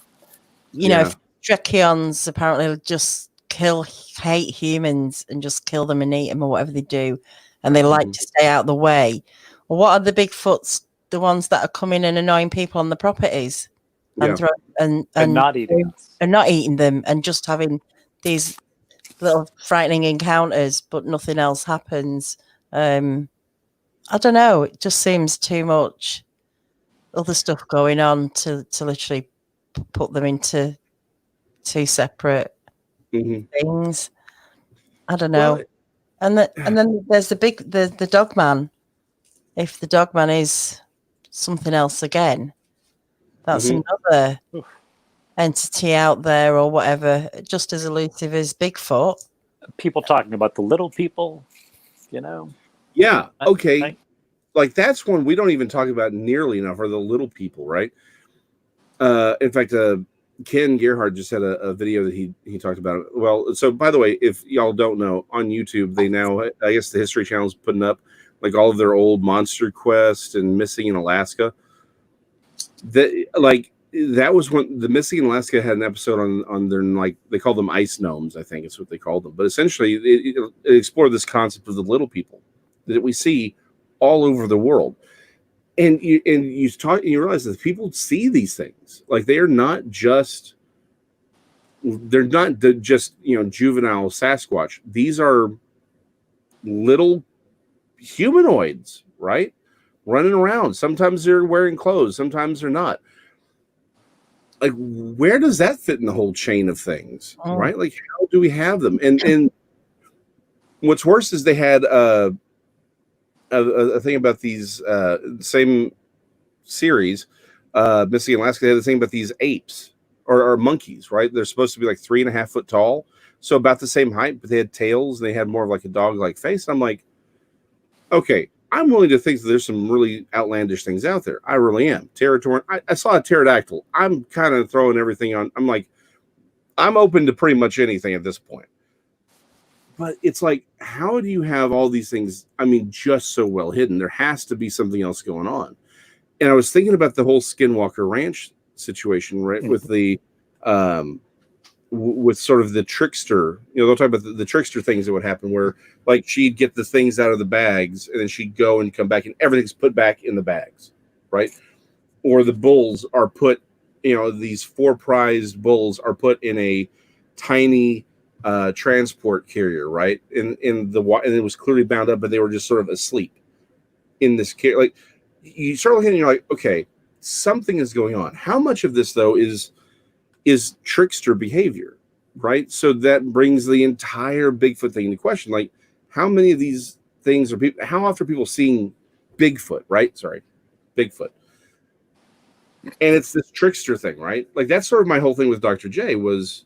if Trekions apparently just hate humans and just kill them and eat them or whatever they do, and they like to stay out of the way. Well, what are the Bigfoots? The ones that are coming and annoying people on the properties and not eating us. And not eating them and just having these little frightening encounters, but nothing else happens. I don't know. It just seems too much other stuff going on to literally put them into 2 separate things. I don't know. Well, and then there's the dog man. If the dog man is something else again, that's another entity out there or whatever, just as elusive as Bigfoot. People talking about the little people, Yeah. Okay. Like that's one we don't even talk about nearly enough, are the little people, right? In fact, Ken Gerhard just had a video that he talked about. Well, so by the way, if y'all don't know, on YouTube, they now, I guess the History Channel is putting up like all of their old Monster Quest and Missing in Alaska. That was when the Missing in Alaska had an episode on their, like, they call them ice gnomes, I think it's what they called them. But essentially, it explored this concept of the little people that we see all over the world. And you realize that people see these things. Like they're not just juvenile Sasquatch. These are little humanoids, right? Running around. Sometimes they're wearing clothes, sometimes they're not. Like, where does that fit in the whole chain of things, right? Like, how do we have them? And what's worse is they had a thing about these same series, Missing in Alaska. They had the thing about these apes or monkeys, right? They're supposed to be like 3.5 foot tall, so about the same height, but they had tails and they had more of like a dog-like face. I'm like, okay, I'm willing to think that there's some really outlandish things out there. I really am. I saw a pterodactyl. I'm kind of throwing everything on. I'm like, I'm open to pretty much anything at this point. But it's like, how do you have all these things, I mean, just so well hidden? There has to be something else going on. And I was thinking about the whole Skinwalker Ranch situation, right? With the, with sort of the trickster, they'll talk about the trickster things that would happen where, like, she'd get the things out of the bags and then she'd go and come back and everything's put back in the bags, right? Or the bulls are put, these 4 prized bulls are put in a tiny transport carrier, right? And it was clearly bound up, but they were just sort of asleep in this carrier. Like, you start looking and you're like, okay, something is going on. How much of this though is trickster behavior, right? So that brings the entire Bigfoot thing into question. Like, how many of these things how often are people seeing Bigfoot, right? Sorry, Bigfoot. And it's this trickster thing, right? Like, that's sort of my whole thing with Dr. J was,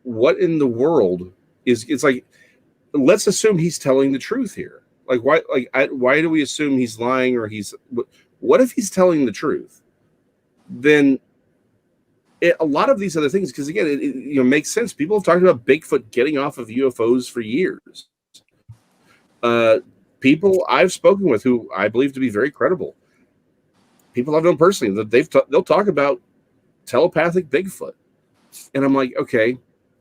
what in the world it's like, let's assume he's telling the truth here, Like why? Why do we assume he's lying or he's? What if he's telling the truth? Then a lot of these other things, because again, it makes sense. People have talked about Bigfoot getting off of UFOs for years. People I've spoken with who I believe to be very credible, people I've known personally, that they'll talk about telepathic Bigfoot, and I'm like, okay,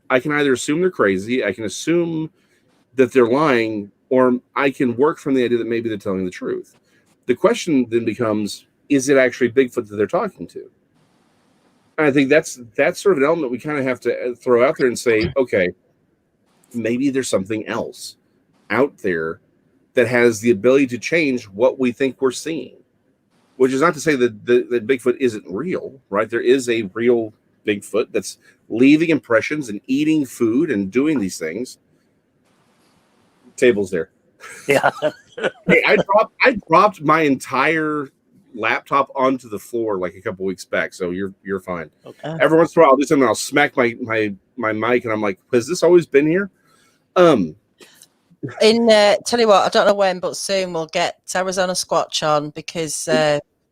I can either assume they're crazy, I can assume that they're lying, or I can work from the idea that maybe they're telling the truth. The question then becomes, is it actually Bigfoot that they're talking to? And I think that's sort of an element we kind of have to throw out there and say, okay, maybe there's something else out there that has the ability to change what we think we're seeing. Which is not to say that Bigfoot isn't real, right? There is a real Bigfoot that's leaving impressions and eating food and doing these things. Table's there. Yeah. Hey, I dropped my entire laptop onto the floor like a couple weeks back, so you're fine. Okay. Every once in a while I'll do something, I'll smack my mic, and I'm like, has this always been here? Tell you what, I don't know when, but soon we'll get Arizona Squatch on, because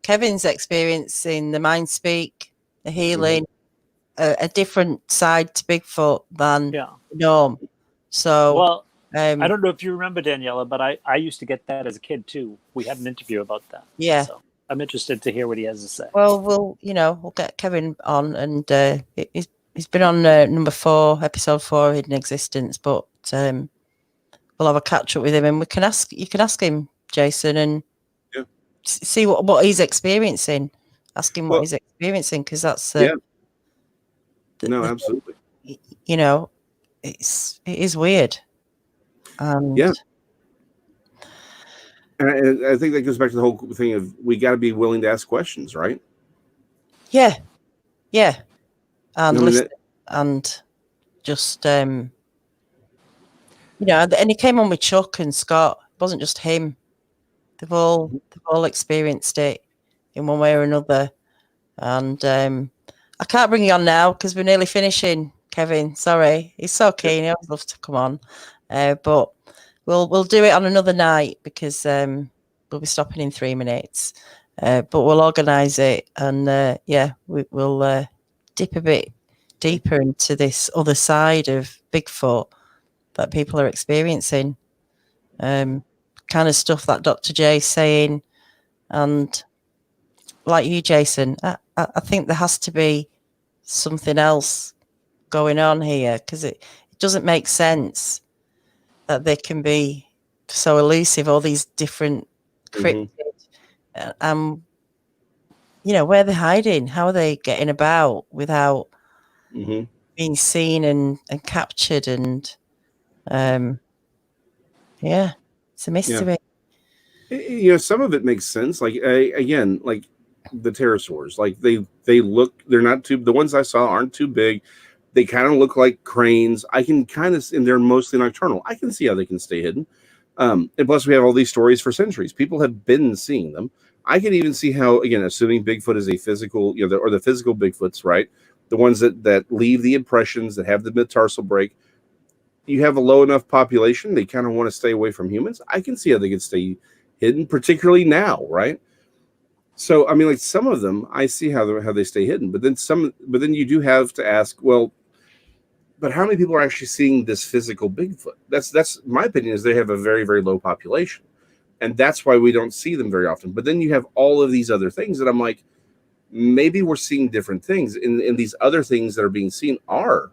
Kevin's experiencing the mind speak, the healing, a different side to Bigfoot than Norm. So, well, I don't know if you remember, Daniela, but I used to get that as a kid too. We had an interview about that. Yeah. So I'm interested to hear what he has to say. Well, we'll get Kevin on, and he's been on episode 4 Hidden Existence, but we'll have a catch up with him, and you can ask him, Jason, and see what he's experiencing. Ask him what he's experiencing, because that's absolutely. It is weird. And and I think that goes back to the whole thing of we got to be willing to ask questions, right? Yeah, and listen, and just and he came on with Chuck and Scott. It wasn't just him. They've all experienced it in one way or another. And I can't bring you on now because we're nearly finishing, Kevin. Sorry, he's so keen. He always loves to come on, but we'll do it on another night, because we'll be stopping in 3 minutes. But we'll organise it, and we'll dip a bit deeper into this other side of Bigfoot that people are experiencing, kind of stuff that Dr. J's saying. And like you, Jason, I think there has to be something else going on here, because it doesn't make sense that they can be so elusive, all these different cryptids. Where they're hiding, how are they getting about without being seen and captured, and it's a mystery. Some of it makes sense, like again, like the pterosaurs, like they look, they're not too, the ones I saw aren't too big, they kind of look like cranes. I can kind of, and they're mostly nocturnal, I can see how they can stay hidden. And plus we have all these stories for centuries, people have been seeing them. I can even see how, again, assuming Bigfoot is a physical, or the physical Bigfoots, right? The ones that leave the impressions, that have the metatarsal break. You have a low enough population, they kind of want to stay away from humans. I can see how they could stay hidden, particularly now, right? So, I mean, like some of them, I see how they stay hidden. But then you do have to ask, well, but how many people are actually seeing this physical Bigfoot? That's my opinion, is they have a very, very low population. And that's why we don't see them very often. But then you have all of these other things that I'm like, maybe we're seeing different things. And these other things that are being seen are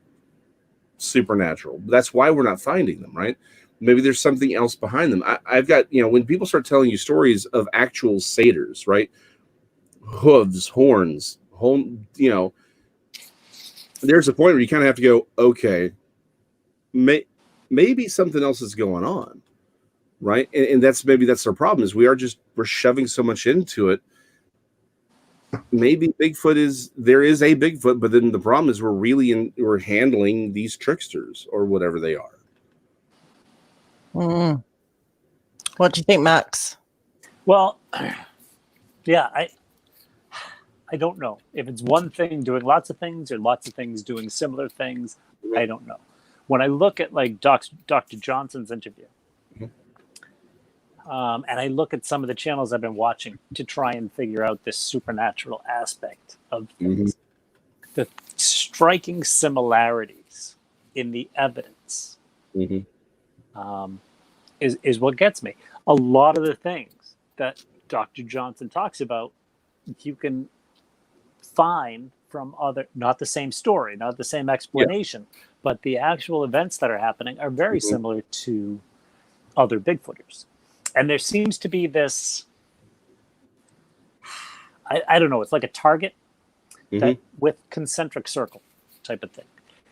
supernatural. That's why we're not finding them, right? Maybe there's something else behind them. I've got, when people start telling you stories of actual satyrs, right? Hooves, horns, there's a point where you kind of have to go, okay, maybe something else is going on. Right. And that's their problem, is we're shoving so much into it. Maybe there is a Bigfoot, but then the problem is we're handling these tricksters or whatever they are. What do you think, Max? Well, yeah, I don't know if it's one thing doing lots of things or lots of things doing similar things. I don't know. When I look at like Dr. Johnson's interview, And I look at some of the channels I've been watching to try and figure out this supernatural aspect of things. The striking similarities in the evidence is what gets me. A lot of the things that Dr. Johnson talks about, you can find from other, not the same story, not the same explanation, but the actual events that are happening are very similar to other Bigfooters. And there seems to be this, I don't know, it's like a target that with concentric circle type of thing.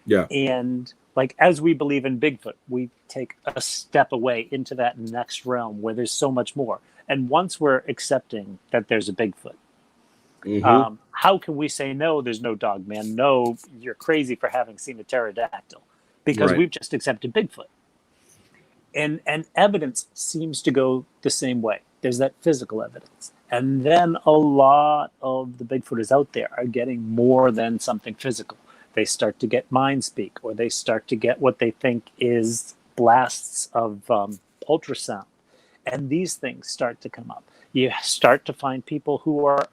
Yeah. And like, as we believe in Bigfoot, we take a step away into that next realm where there's so much more. And once we're accepting that there's a Bigfoot, how can we say, no, there's no dog man? No, you're crazy for having seen a pterodactyl, because we've just accepted Bigfoot. And evidence seems to go the same way. There's that physical evidence. And then a lot of the Bigfooters out there are getting more than something physical. They start to get mind speak, or they start to get what they think is blasts of ultrasound. And these things start to come up. You start to find people who are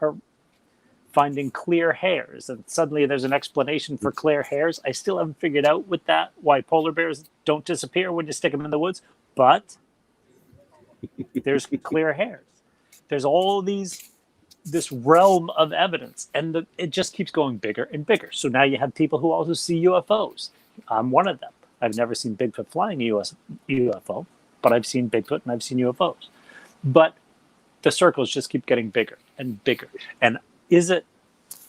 finding clear hairs, and suddenly there's an explanation for clear hairs. I still haven't figured out with that why polar bears don't disappear when you stick them in the woods, but there's clear hairs. There's all this realm of evidence, and it just keeps going bigger and bigger. So now you have people who also see UFOs. I'm one of them. I've never seen Bigfoot flying a UFO, but I've seen Bigfoot and I've seen UFOs. But the circles just keep getting bigger and bigger. And is it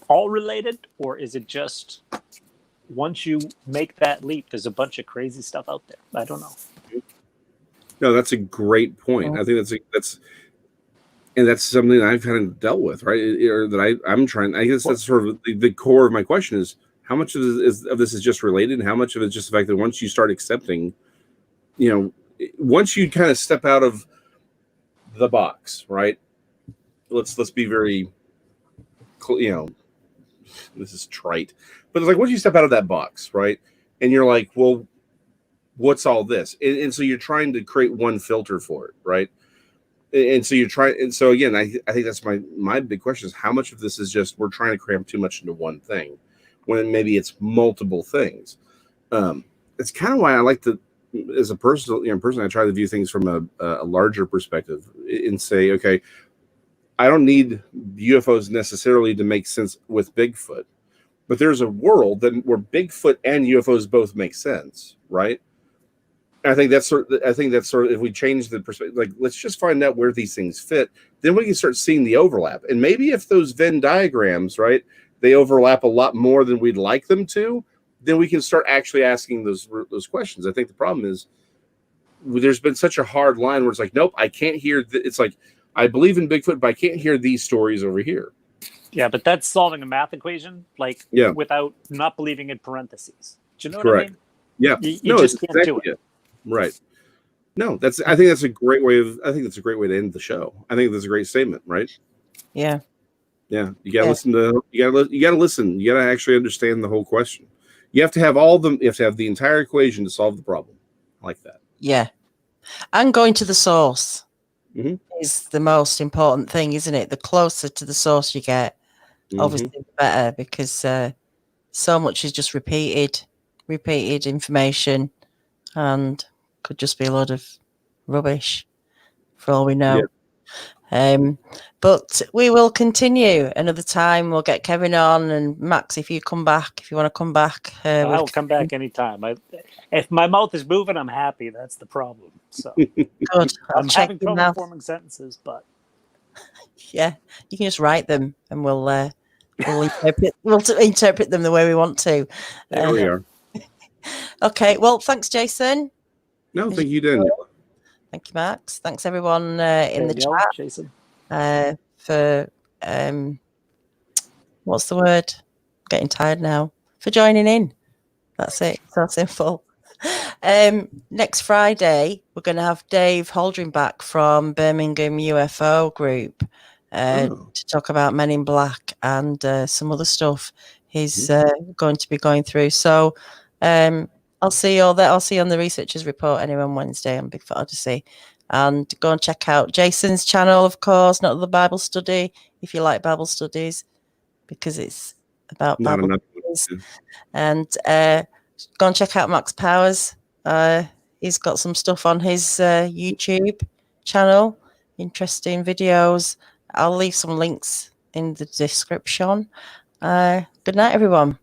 all related, or is it just once you make that leap, there's a bunch of crazy stuff out there? I don't know. No, that's a great point. I think that's something that I've kind of dealt with, right? Or that I'm trying. I guess that's sort of the core of my question is how much of this is just related, and how much of it is just the fact that once you start accepting, once you kind of step out of the box, right? Let's be very, this is trite, but it's like once you step out of that box, right? And you're like, well, what's all this? And so you're trying to create one filter for it, right? And so you're trying, and so again, I think that's my big question is how much of this is just we're trying to cram too much into one thing, when maybe it's multiple things. It's kind of why I like to, as a person, I try to view things from a larger perspective and say, okay, I don't need UFOs necessarily to make sense with Bigfoot, but there's a world where Bigfoot and UFOs both make sense, right? I think that's sort of if we change the perspective, like let's just find out where these things fit, then we can start seeing the overlap. And maybe if those Venn diagrams, right, they overlap a lot more than we'd like them to, then we can start actually asking those questions. I think the problem is there's been such a hard line where it's like, nope, I can't hear. It's like I believe in Bigfoot, but I can't hear these stories over here. Yeah, but that's solving a math equation, without not believing in parentheses. Do you know what I mean? Yeah, you just can't do it. Right. No, I think that's a great way to end the show. I think that's a great statement, right? Yeah. Yeah. You gotta listen to you gotta listen. You gotta actually understand the whole question. You have to have you have to have the entire equation to solve the problem. I like that. Yeah. And going to the source is the most important thing, isn't it? The closer to the source you get, obviously the better, because so much is just repeated information, and could just be a lot of rubbish for all we know. But we will continue another time. We'll get Kevin on, and Max, if you want to come back, I'll come back anytime. If my mouth is moving, I'm happy. That's the problem. So good. I'm having trouble forming sentences, but yeah, you can just write them, and we'll interpret them the way we want to. There we are. Okay, well, thanks, Jason. No, thank you, Daniela. Thank you, Max. Thanks, everyone in the chat. Jason. For what's the word? I'm getting tired now. For joining in. That's it. So simple. Next Friday, we're going to have Dave Holdren back from Birmingham UFO Group to talk about Men in Black and some other stuff he's going to be going through. So I'll see you all there. I'll see you on the Researchers Report anyway on Wednesday on Bigfoot Odyssey. And go and check out Jason's channel, of course, Not the Bible Study, if you like Bible studies, because it's about Not Bible enough. studies. And go and check out Max Powers. He's got some stuff on his YouTube channel, interesting videos. I'll leave some links in the description. Good night, everyone.